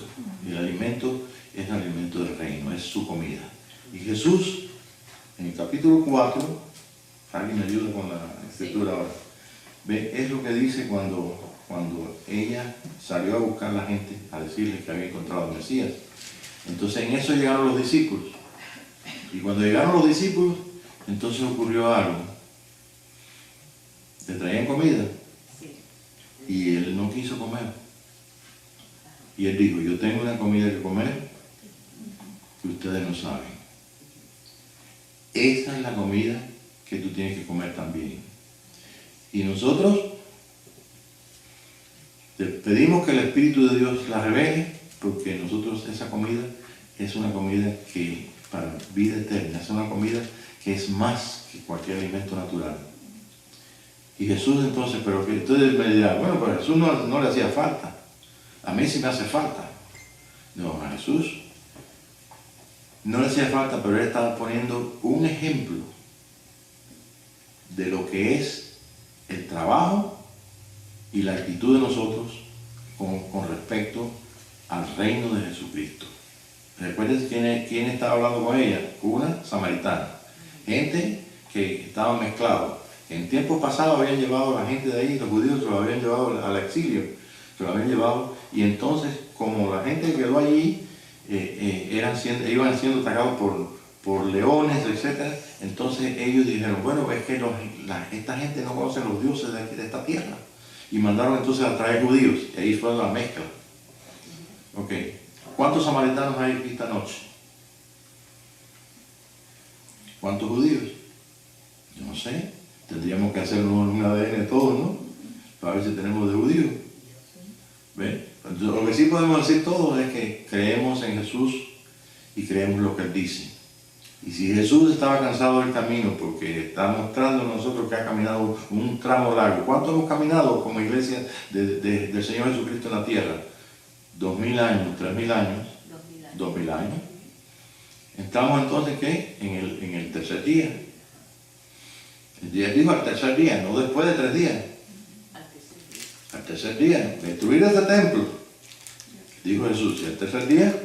Y el alimento es el alimento del reino, es su comida. Y Jesús, en el capítulo 4, alguien me ayuda con la escritura ahora, ve, es lo que dice cuando ella salió a buscar a la gente, a decirles que había encontrado al Mesías. Entonces en eso llegaron los discípulos. Y cuando llegaron los discípulos, entonces ocurrió algo. Le traían comida. Y él no quiso comer. Y él dijo, yo tengo una comida que comer que ustedes no saben. Esa es la comida que tú tienes que comer también. Y nosotros te pedimos que el Espíritu de Dios la revele, porque nosotros esa comida es una comida que para vida eterna, es una comida que es más que cualquier alimento natural. Y Jesús entonces, pero que ustedes me dirán, bueno, pero a Jesús no le hacía falta. A mí sí me hace falta. No, a Jesús no le hacía falta, pero él estaba poniendo un ejemplo de lo que es el trabajo y la actitud de nosotros con respecto al reino de Jesucristo. Recuerden quién estaba hablando con ella, una samaritana, gente que estaban mezclados. En tiempos pasados habían llevado a la gente de ahí, los judíos se lo habían llevado al exilio, se lo habían llevado, y entonces como la gente que quedó allí iban siendo atacados por leones, etc. Entonces ellos dijeron, bueno, es que esta gente no conoce los dioses de esta tierra. Y mandaron entonces a traer judíos, y ahí fue la mezcla. Ok, ¿cuántos samaritanos hay aquí esta noche? ¿Cuántos judíos? Yo no sé, tendríamos que hacer un ADN de todos, ¿no? Para ver si tenemos de judíos. ¿Ven? Lo que sí podemos decir todos es que creemos en Jesús y creemos lo que Él dice. Y si Jesús estaba cansado del camino porque está mostrando a nosotros que ha caminado un tramo largo, ¿cuánto hemos caminado como iglesia del Señor Jesucristo en la tierra? 2000 años, 3000 años, 2000 años. Estamos entonces, ¿qué? En el tercer día. Él dijo al tercer día, no después de 3 días. Al tercer día, destruir ese templo. Dijo Jesús, y al tercer día,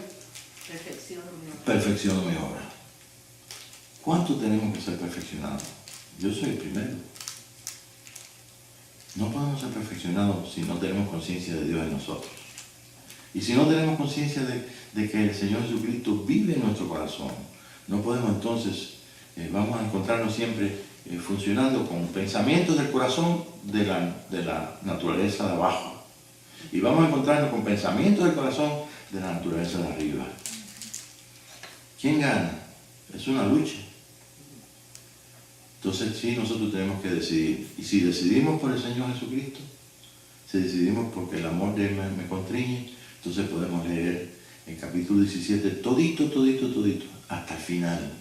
perfecciono mi obra. ¿Cuánto tenemos que ser perfeccionados? Yo soy el primero. No podemos ser perfeccionados si no tenemos conciencia de Dios en nosotros. Y si no tenemos conciencia de que el Señor Jesucristo vive en nuestro corazón, no podemos entonces, vamos a encontrarnos siempre funcionando con pensamientos del corazón de la naturaleza de abajo. Y vamos a encontrarnos con pensamientos del corazón de la naturaleza de arriba. ¿Quién gana? Es una lucha. Entonces sí, nosotros tenemos que decidir. Y si decidimos por el Señor Jesucristo, si decidimos porque el amor de Él me constriñe, entonces podemos leer el capítulo 17 todito, hasta el final.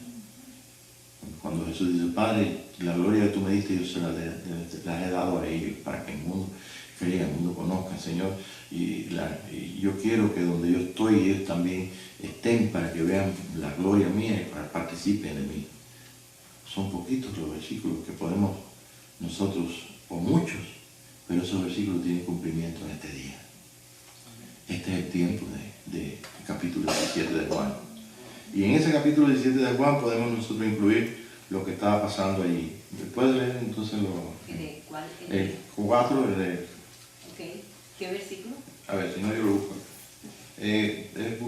Cuando Jesús dice, Padre, la gloria que tú me diste, yo se las he dado a ellos, para que el mundo crea, el mundo conozca, Señor. Y yo quiero que donde yo estoy, ellos también estén, para que vean la gloria mía y para que participen de mí. Son poquitos los versículos que podemos nosotros, o muchos, pero esos versículos tienen cumplimiento en este día. Este es el tiempo del capítulo 17 de Juan. Y en ese capítulo 17 de Juan podemos nosotros incluir lo que estaba pasando allí. ¿Puedes leer entonces ¿Cuál? el 4? Okay. ¿Qué versículo? A ver, si no yo lo busco.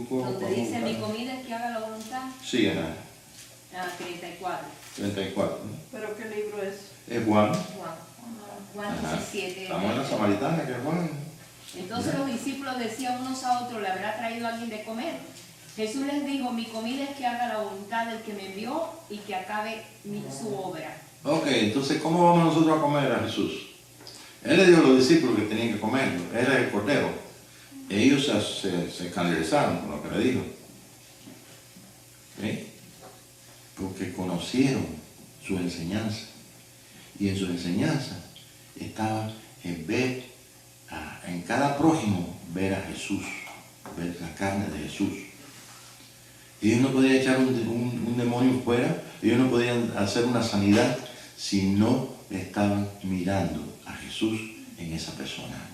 Donde dice, mi comida es que haga la voluntad. Sí, ajá. 34. 34. ¿no? ¿Pero qué libro es? Es Juan. Juan 17. Estamos en la Samaritana, que es Juan. Entonces los discípulos decían unos a otros, ¿le habrá traído alguien de comer? Jesús les dijo, mi comida es que haga la voluntad del que me envió y que acabe su obra. Ok, entonces, ¿cómo vamos nosotros a comer a Jesús? Él le dijo a los discípulos que tenían que comerlo. Él era el cordero. Ellos se escandalizaron con lo que le dijo. ¿Sí? Porque conocieron su enseñanza. Y en su enseñanza estaba en ver en cada prójimo, ver a Jesús, ver la carne de Jesús. Ellos no podían echar un demonio fuera, ellos no podían hacer una sanidad si no estaban mirando a Jesús en esa persona.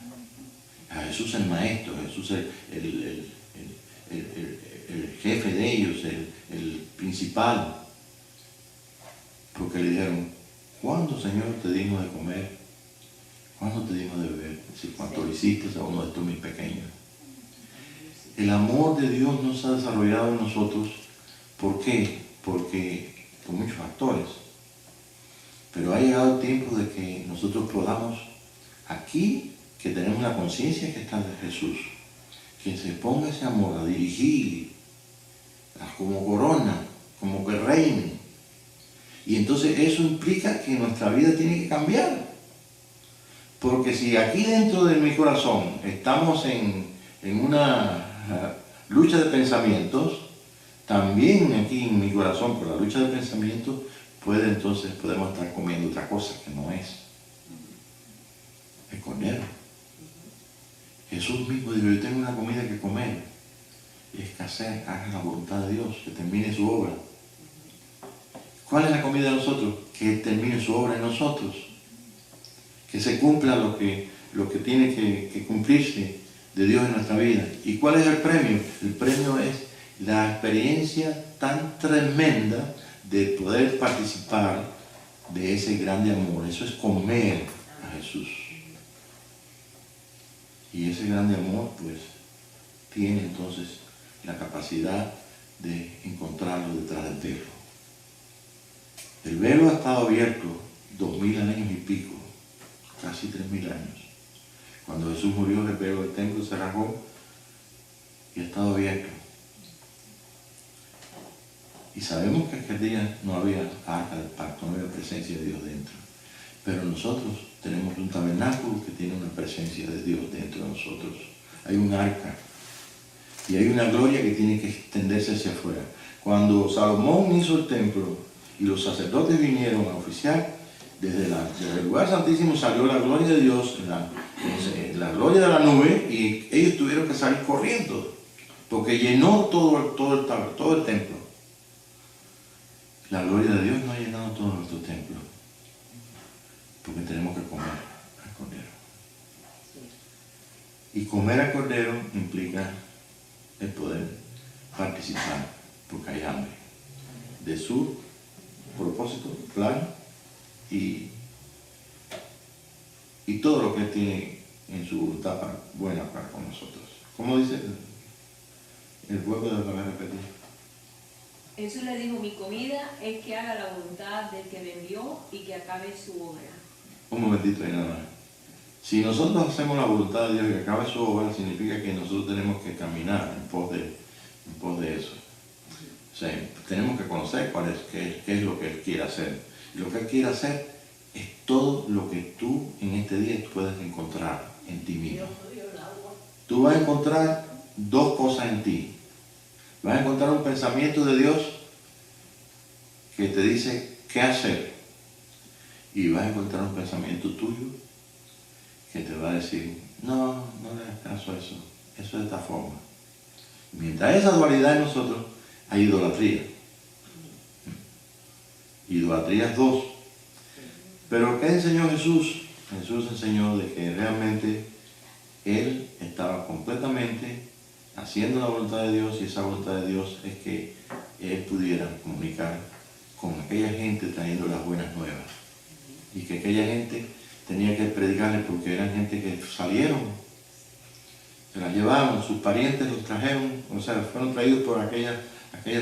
A Jesús el maestro, a Jesús el jefe de ellos, el principal. Porque le dijeron, ¿cuándo, Señor, te dimos de comer? ¿Cuándo te dimos de beber? Si cuánto lo hiciste a uno de estos mis pequeños. El amor de Dios no se ha desarrollado en nosotros. ¿Por qué? Porque por muchos factores. Pero ha llegado el tiempo de que nosotros podamos, aquí, que tenemos la conciencia que está de Jesús, que se ponga ese amor a dirigir, como corona, como que reine. Y entonces eso implica que nuestra vida tiene que cambiar. Porque si aquí dentro de mi corazón estamos en una lucha de pensamientos, también aquí en mi corazón, por la lucha de pensamientos, podemos estar comiendo otra cosa que no es el cordero. Jesús mismo dijo, yo tengo una comida que comer, y es que haga la voluntad de Dios, que termine su obra. ¿Cuál es la comida de nosotros? Que termine su obra en nosotros. Que se cumpla lo que tiene que cumplirse de Dios en nuestra vida. ¿Y cuál es el premio? El premio es la experiencia tan tremenda de poder participar de ese grande amor. Eso es comer a Jesús. Y ese grande amor, pues, tiene entonces la capacidad de encontrarlo detrás del velo. El velo ha estado abierto 2000 años y pico, casi 3000 años. Cuando Jesús murió, el velo del templo se rasgó y ha estado abierto. Y sabemos que aquel día no había arca del pacto, no había presencia de Dios dentro. Pero nosotros tenemos un tabernáculo que tiene una presencia de Dios dentro de nosotros. Hay un arca y hay una gloria que tiene que extenderse hacia afuera. Cuando Salomón hizo el templo y los sacerdotes vinieron a oficiar, desde el lugar santísimo salió la gloria de Dios, la gloria de la nube, y ellos tuvieron que salir corriendo, porque llenó todo el templo. La gloria de Dios no ha llenado todo nuestro templo. porque tenemos que comer al Cordero. Y comer al Cordero implica el poder participar, porque hay hambre, de su propósito, plan y todo lo que Él tiene en su voluntad buena para con nosotros. ¿Cómo dice el pueblo de la repetir? Jesús le dijo, mi comida es que haga la voluntad del que me envió y que acabe su obra. Un momentito ahí nada más. Si nosotros hacemos la voluntad de Dios y que acabe su obra, significa que nosotros tenemos que caminar en pos de eso. O sea, tenemos que conocer qué es lo que Él quiere hacer. Y lo que Él quiere hacer es todo lo que tú en este día puedes encontrar en ti mismo. Tú vas a encontrar dos cosas en ti. Vas a encontrar un pensamiento de Dios que te dice qué hacer. Y vas a encontrar un pensamiento tuyo que te va a decir, no le hagas caso a eso. Eso es de esta forma. Mientras esa dualidad en nosotros, hay idolatría. Idolatría es dos. Pero ¿qué enseñó Jesús? Jesús enseñó de que realmente Él estaba completamente haciendo la voluntad de Dios, y esa voluntad de Dios es que Él pudiera comunicar con aquella gente trayendo las buenas nuevas. Y que aquella gente tenía que predicarles porque eran gente que salieron, se las llevaron, sus parientes los trajeron, o sea, fueron traídos por aquellas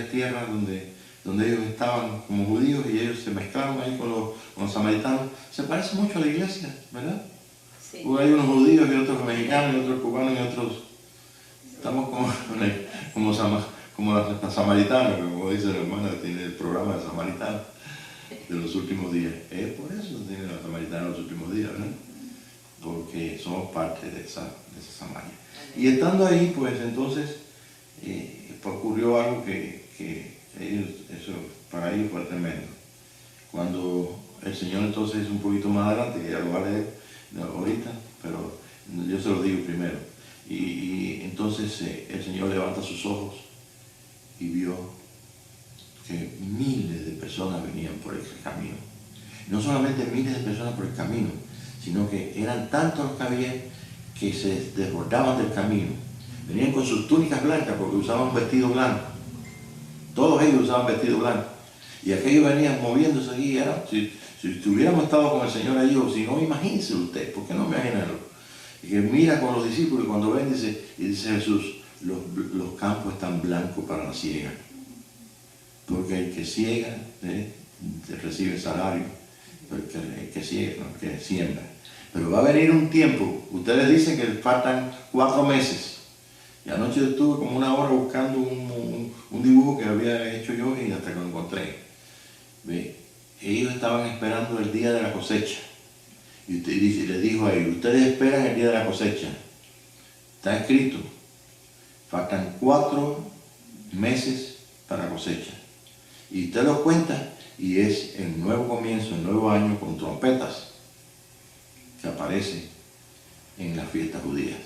tierras donde ellos estaban como judíos y ellos se mezclaron ahí con los samaritanos. Se parece mucho a la iglesia, ¿verdad? Sí. Hay unos judíos y otros mexicanos y otros cubanos y otros... Estamos como la samaritana, como dice la hermana que tiene el programa de samaritana de los últimos días. Es por eso tiene la samaritana de los últimos días, ¿verdad? Porque somos parte de esa Samaria. Y estando ahí, pues entonces ocurrió algo que eso para ellos fue tremendo. Cuando el Señor entonces, un poquito más adelante, que ya lo va a leer ahorita, pero yo se lo digo primero. Y entonces el Señor levanta sus ojos y vio que miles de personas venían por el camino. No solamente miles de personas por el camino, sino que eran tantos los que había que se desbordaban del camino. Venían con sus túnicas blancas porque usaban vestido blanco. Todos ellos usaban vestido blanco. Y aquellos venían moviéndose allí. Si hubiéramos estado con el Señor allí, o si no, imagínense usted, ¿por qué no me imaginarlo? Y que mira con los discípulos y cuando ven, dice Jesús, los campos están blancos para la siega. Porque el que siega recibe salario, porque el que siega, no, el que siembra. Pero va a venir un tiempo, ustedes dicen que faltan 4 meses. Y anoche estuve como 1 hora buscando un dibujo que había hecho yo y hasta que lo encontré. ¿Ve? Ellos estaban esperando el día de la cosecha. Y usted le dijo a ellos, ustedes esperan el día de la cosecha. Está escrito, faltan 4 meses para la cosecha. Y usted lo cuenta y es el nuevo comienzo, el nuevo año con trompetas que aparece en las fiestas judías.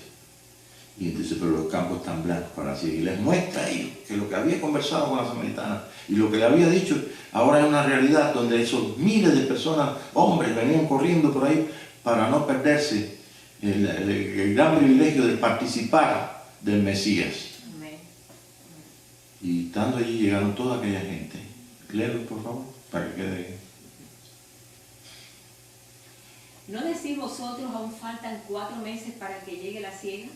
Y entonces, pero los campos están blancos para así. Y les muestra a ellos que lo que había conversado con la samaritana y lo que le había dicho, ahora es una realidad donde esos miles de personas, hombres, venían corriendo por ahí para no perderse el gran privilegio de participar del Mesías. Amén. Y estando allí llegaron toda aquella gente. Léelo, por favor, para que quede. ¿No decís vosotros aún faltan 4 meses para que llegue la siega?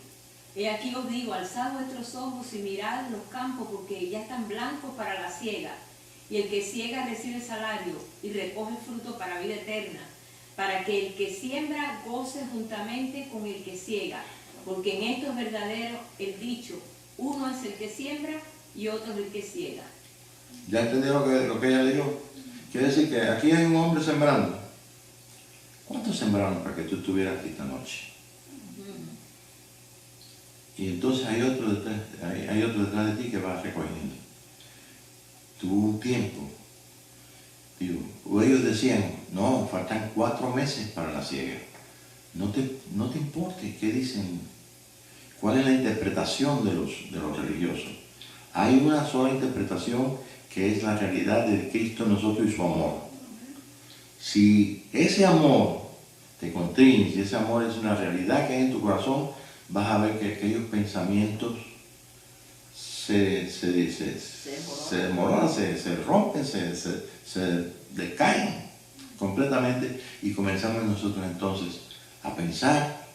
He aquí os digo, alzad vuestros ojos y mirad los campos, porque ya están blancos para la siega. Y el que siega recibe salario y recoge fruto para vida eterna, para que el que siembra goce juntamente con el que siega. Porque en esto es verdadero el dicho, uno es el que siembra y otro es el que siega. ¿Ya entendieron lo que ella dijo? Quiere decir que aquí hay un hombre sembrando. ¿Cuántos sembraron para que tú estuvieras aquí esta noche? Y entonces hay otro detrás de ti que va recogiendo. Tuvo un tiempo. Digo, o ellos decían, no, faltan 4 meses para la siega. No te importe qué dicen, cuál es la interpretación de los religiosos. Hay una sola interpretación que es la realidad de Cristo en nosotros y su amor. Si ese amor te contriñes, y ese amor es una realidad que hay en tu corazón, vas a ver que aquellos pensamientos se desmoronan, se rompen, se decaen completamente, y comenzamos nosotros entonces a pensar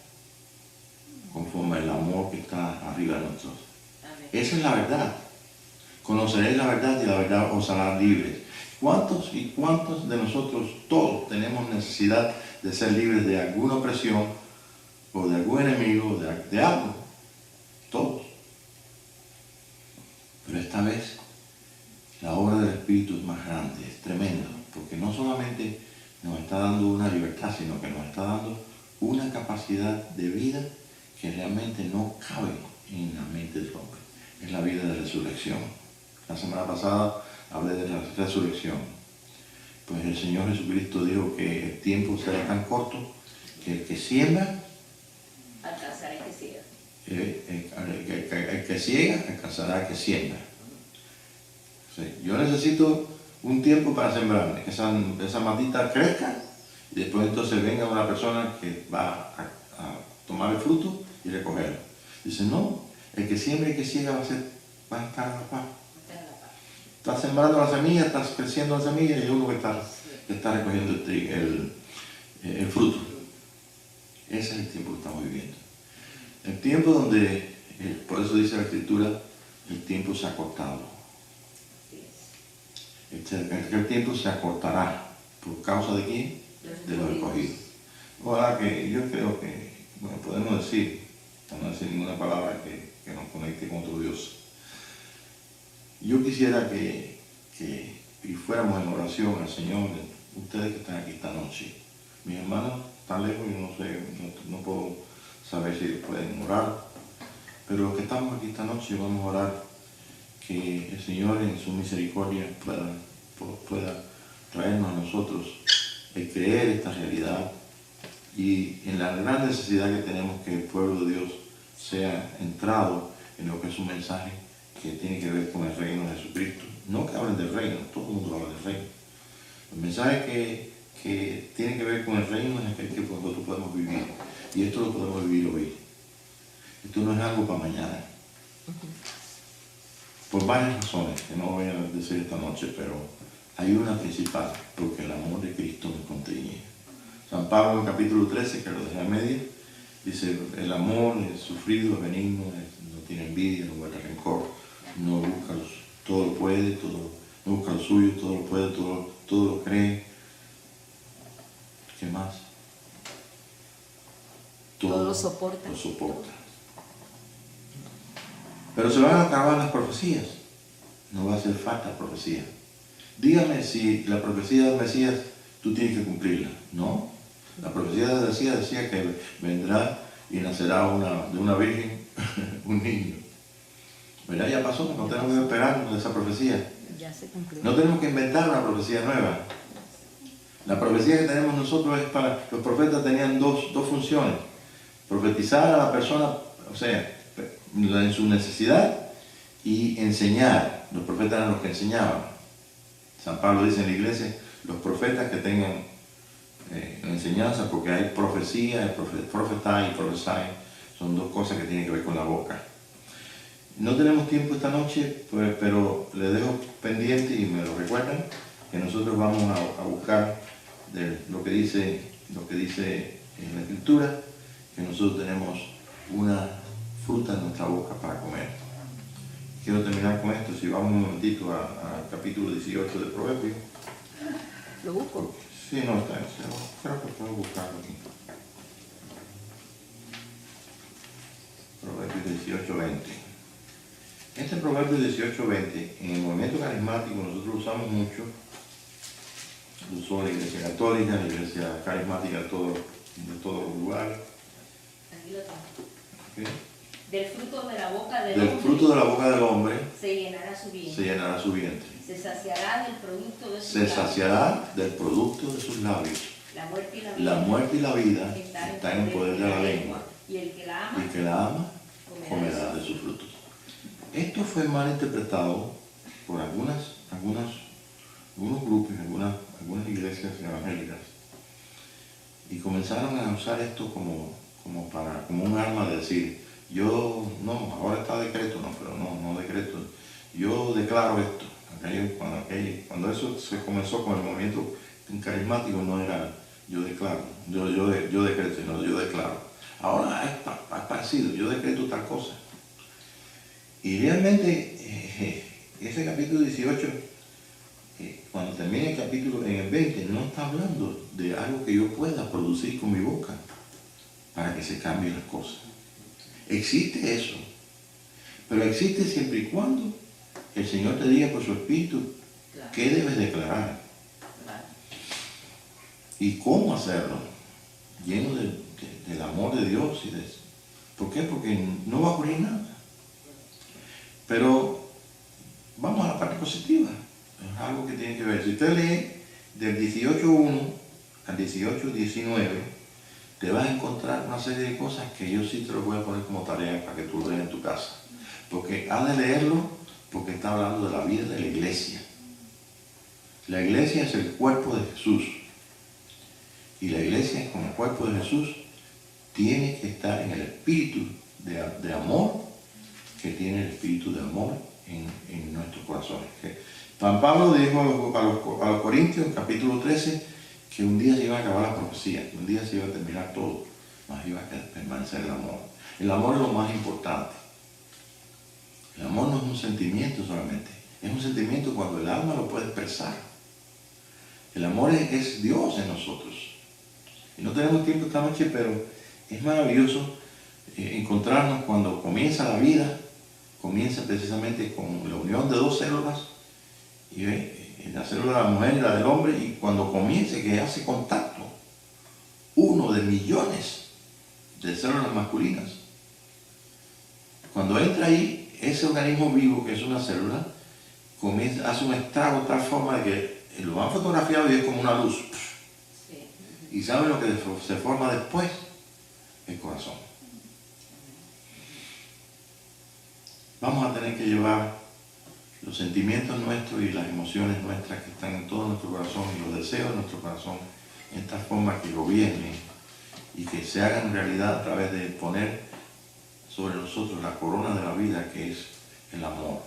conforme al amor que está arriba de nosotros. Amén. Esa es la verdad. Conoceréis la verdad y la verdad os hará libres. ¿Cuántos y cuántos de nosotros todos tenemos necesidad de ser libres de alguna opresión o de algún enemigo, de algo? Todos. Pero esta vez la obra del Espíritu es más grande, es tremendo, porque no solamente nos está dando una libertad, sino que nos está dando una capacidad de vida que realmente no cabe en la mente del hombre. Es la vida de resurrección. La semana pasada hablé de la resurrección. Pues el Señor Jesucristo dijo que el tiempo será tan corto que el que siembra Alcanzará el que siega. El que ciega alcanzará el que siembra. Sí, yo necesito un tiempo para sembrar, que esa matita crezca, y después entonces venga una persona que va a tomar el fruto y recogerlo. Dice, no, el que siembra y el que ciega va a estar a la par. Está sembrando la semilla, está creciendo la semilla, y uno que está recogiendo el fruto. Ese es el tiempo que estamos viviendo. El tiempo donde, por eso dice la Escritura, el tiempo se ha acortado. El tiempo se acortará. ¿Por causa de quién? De los escogidos. Ahora que yo creo que, bueno, podemos decir, para no decir ninguna palabra que nos conecte con otro Dios. Yo quisiera que fuéramos en oración al Señor, ustedes que están aquí esta noche. Mis hermanos están lejos y no sé, no puedo saber si pueden orar, pero los que estamos aquí esta noche vamos a orar que el Señor en su misericordia pueda traernos a nosotros el creer esta realidad, y en la gran necesidad que tenemos que el pueblo de Dios sea entrado en lo que es un mensaje que tiene que ver con el reino de Jesucristo. No que hablen del reino, todo el mundo habla del reino. El mensaje que tiene que ver con el reino es aquel que nosotros podemos vivir, y esto lo podemos vivir hoy. Esto no es algo para mañana. Por varias razones que no voy a decir esta noche, pero hay una principal, porque el amor de Cristo me contriñe. San Pablo en capítulo 13, que lo dejé a media, dice, el amor es sufrido, es benigno, no tiene envidia, no guarda rencor, no busca todo lo puede, no busca lo suyo, todo lo puede, todo lo cree. ¿Qué más? Todo lo soporta. Lo soporta. Pero se van a acabar las profecías. No va a hacer falta profecía. Dígame si la profecía del Mesías tú tienes que cumplirla. No. La profecía del Mesías decía que vendrá y nacerá de una virgen un niño. ¿Verdad? Ya pasó, no tenemos que esperar de esa profecía. Ya se cumplió. No tenemos que inventar una profecía nueva. La profecía que tenemos nosotros es para... Los profetas tenían dos funciones. Profetizar a la persona, o sea, en su necesidad, y enseñar. Los profetas eran los que enseñaban. San Pablo dice en la iglesia, los profetas que tengan enseñanza, porque hay profecía, hay profetar y profesar, son dos cosas que tienen que ver con la boca. No tenemos tiempo esta noche, pues, pero les dejo pendiente y me lo recuerdan, que nosotros vamos a buscar lo que dice en la Escritura, que nosotros tenemos una fruta en nuestra boca para comer. Quiero terminar con esto, si vamos un momentito al capítulo 18 de Proverbios. ¿Lo busco? Sí, no, está, creo que puedo buscarlo aquí. Proverbios 18:20. Este Proverbio 18:20, en el movimiento carismático nosotros lo usamos mucho. Lo usó la Iglesia Católica, la Iglesia Carismática de todos los lugares. Aquí lo tengo. ¿Okay? Del fruto de la boca del Del hombre fruto de la boca del hombre se llenará su vientre. se llenará su vientre. Se saciará del producto de sus Se labios. saciará del producto de sus labios. La muerte y la La vida, muerte y la vida están en poder de la lengua. Y el que la Y ama, el que la ama comerá de sus frutos. Esto fue mal interpretado por algunos grupos, algunas iglesias evangélicas. Y comenzaron a usar esto como un arma de decir, yo, no, ahora está decreto, no, pero no decreto, yo declaro esto. Cuando eso se comenzó con el movimiento carismático, no era yo declaro, yo decreto, no, yo declaro. Ahora es parecido, yo decreto tal cosa. Y realmente ese capítulo 18, cuando termine el capítulo en el 20, no está hablando de algo que yo pueda producir con mi boca para que se cambien las cosas. Existe eso, pero existe siempre y cuando el Señor te diga por su Espíritu qué debes declarar y cómo hacerlo, lleno del amor de Dios y de eso. ¿Por qué? Porque no va a ocurrir nada. Pero vamos a la parte positiva, es algo que tiene que ver. Si usted lee del 18.1 al 18.19, te vas a encontrar una serie de cosas que yo sí te lo voy a poner como tarea para que tú lo leas en tu casa. Porque has de leerlo porque está hablando de la vida de la iglesia. La iglesia es el cuerpo de Jesús. Y la iglesia, como el cuerpo de Jesús, tiene que estar en el espíritu de amor que tiene el espíritu de amor en nuestros corazones. San Pablo dijo a los Corintios, en capítulo 13, que un día se iba a acabar la profecía, que un día se iba a terminar todo, mas iba a permanecer el amor. El amor es lo más importante. El amor no es un sentimiento solamente, es un sentimiento cuando el alma lo puede expresar. El amor es Dios en nosotros. Y no tenemos tiempo esta noche, pero es maravilloso encontrarnos cuando comienza la vida, comienza precisamente con la unión de dos células, y la célula de la mujer y la del hombre, y cuando comience que hace contacto, uno de millones de células masculinas, cuando entra ahí, ese organismo vivo que es una célula, hace un estrago de tal forma de que lo han fotografiado y es como una luz. Sí. ¿Y saben lo que se forma después? El corazón. Vamos a tener que llevar los sentimientos nuestros y las emociones nuestras que están en todo nuestro corazón y los deseos de nuestro corazón en esta forma que gobiernen y que se hagan realidad a través de poner sobre nosotros la corona de la vida, que es el amor.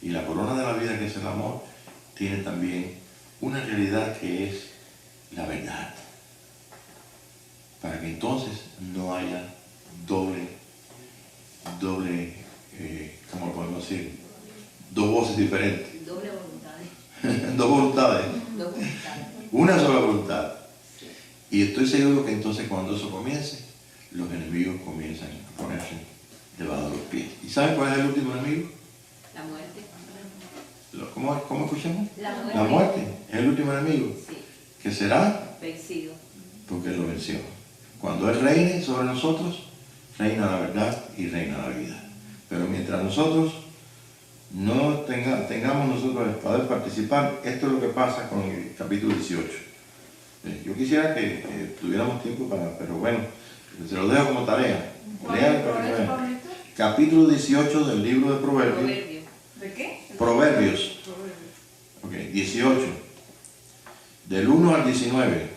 Y la corona de la vida, que es el amor, tiene también una realidad que es la verdad. Para que entonces no haya doble, ¿cómo lo podemos decir? Dos voces diferentes. Doble voluntad. Dos voluntades. Dos voluntades. Una sola voluntad. Sí. Y estoy seguro que entonces cuando eso comience, los enemigos comienzan a ponerse debajo de los pies. ¿Y saben cuál es el último enemigo? La muerte. ¿Cómo escuchamos? La muerte es el último enemigo. Sí. Que será vencido. Porque Él lo venció. Cuando Él reine sobre nosotros, reina la verdad y reina la vida. Pero mientras nosotros no tengamos nosotros el poder participar, esto es lo que pasa con el capítulo 18. Yo quisiera que tuviéramos tiempo pero bueno, se lo dejo como tarea. Lean capítulo 18 del libro de Proverbios. ¿De qué? Proverbios. Ok, 18. Del 1 al 19.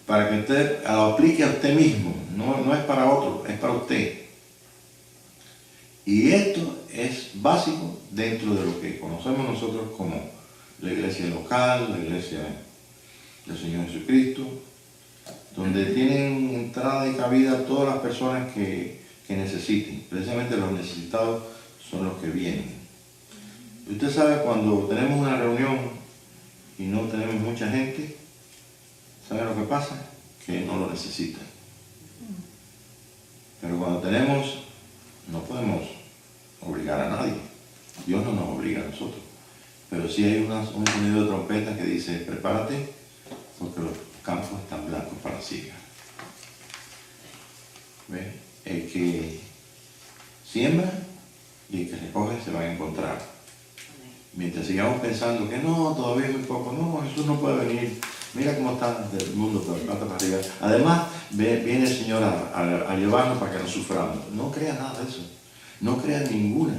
Para que usted lo aplique a usted mismo. No es para otro, es para usted. Y esto es básico dentro de lo que conocemos nosotros como la iglesia local, la iglesia del Señor Jesucristo, donde tienen entrada y cabida todas las personas que necesiten. Precisamente los necesitados son los que vienen. Usted sabe, cuando tenemos una reunión y no tenemos mucha gente, ¿sabe lo que pasa? Que no lo necesitan. Pero cuando tenemos, no podemos obligar a nadie. Dios no nos obliga a nosotros. Pero sí hay un sonido de trompeta que dice, prepárate, porque los campos están blancos para siega. ¿Ves? El que siembra y el que recoge se van a encontrar. Mientras sigamos pensando que no, todavía es muy poco, no, Jesús no puede venir. Mira cómo está el mundo para arriba. Además, viene el Señor a llevarnos para que no suframos. No creas nada de eso. No creas ninguna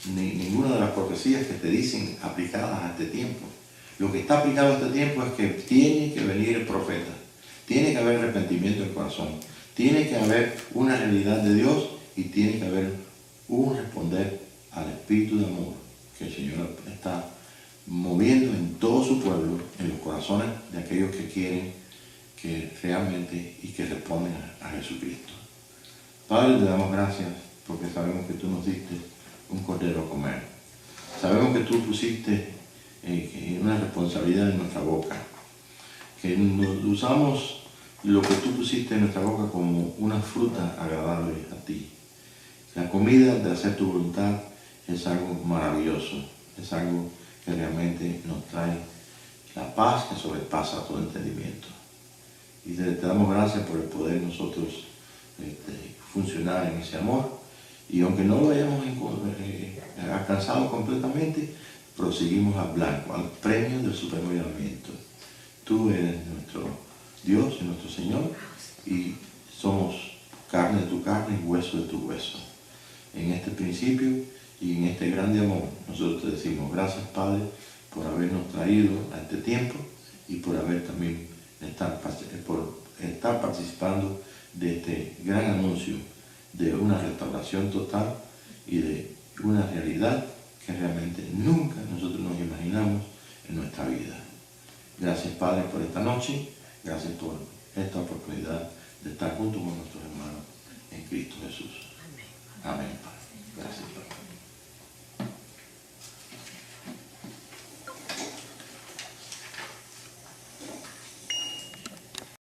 de las profecías que te dicen aplicadas a este tiempo. Lo que está aplicado a este tiempo es que tiene que venir el profeta. Tiene que haber arrepentimiento del corazón. Tiene que haber una realidad de Dios y tiene que haber un responder al espíritu de amor que el Señor está moviendo en todo su pueblo, en los corazones de aquellos que quieren que realmente y que responden a Jesucristo. Padre, te damos gracias porque sabemos que tú nos diste un cordero a comer. Sabemos que tú pusiste una responsabilidad en nuestra boca, que usamos lo que tú pusiste en nuestra boca como una fruta agradable a ti. La comida de hacer tu voluntad es algo maravilloso, es algo que realmente nos trae la paz que sobrepasa todo entendimiento. Y te damos gracias por el poder nosotros funcionar en ese amor. Y aunque no lo hayamos alcanzado completamente, proseguimos al blanco, al premio del supremo llamamiento. Tú eres nuestro Dios y nuestro Señor y somos carne de tu carne y hueso de tu hueso. En este principio y en este grande amor, nosotros te decimos gracias, Padre, por habernos traído a este tiempo y por haber también por estar participando de este gran anuncio de una restauración total y de una realidad que realmente nunca nosotros nos imaginamos en nuestra vida. Gracias, Padre, por esta noche. Gracias por esta oportunidad de estar junto con nuestros hermanos en Cristo Jesús. Amén.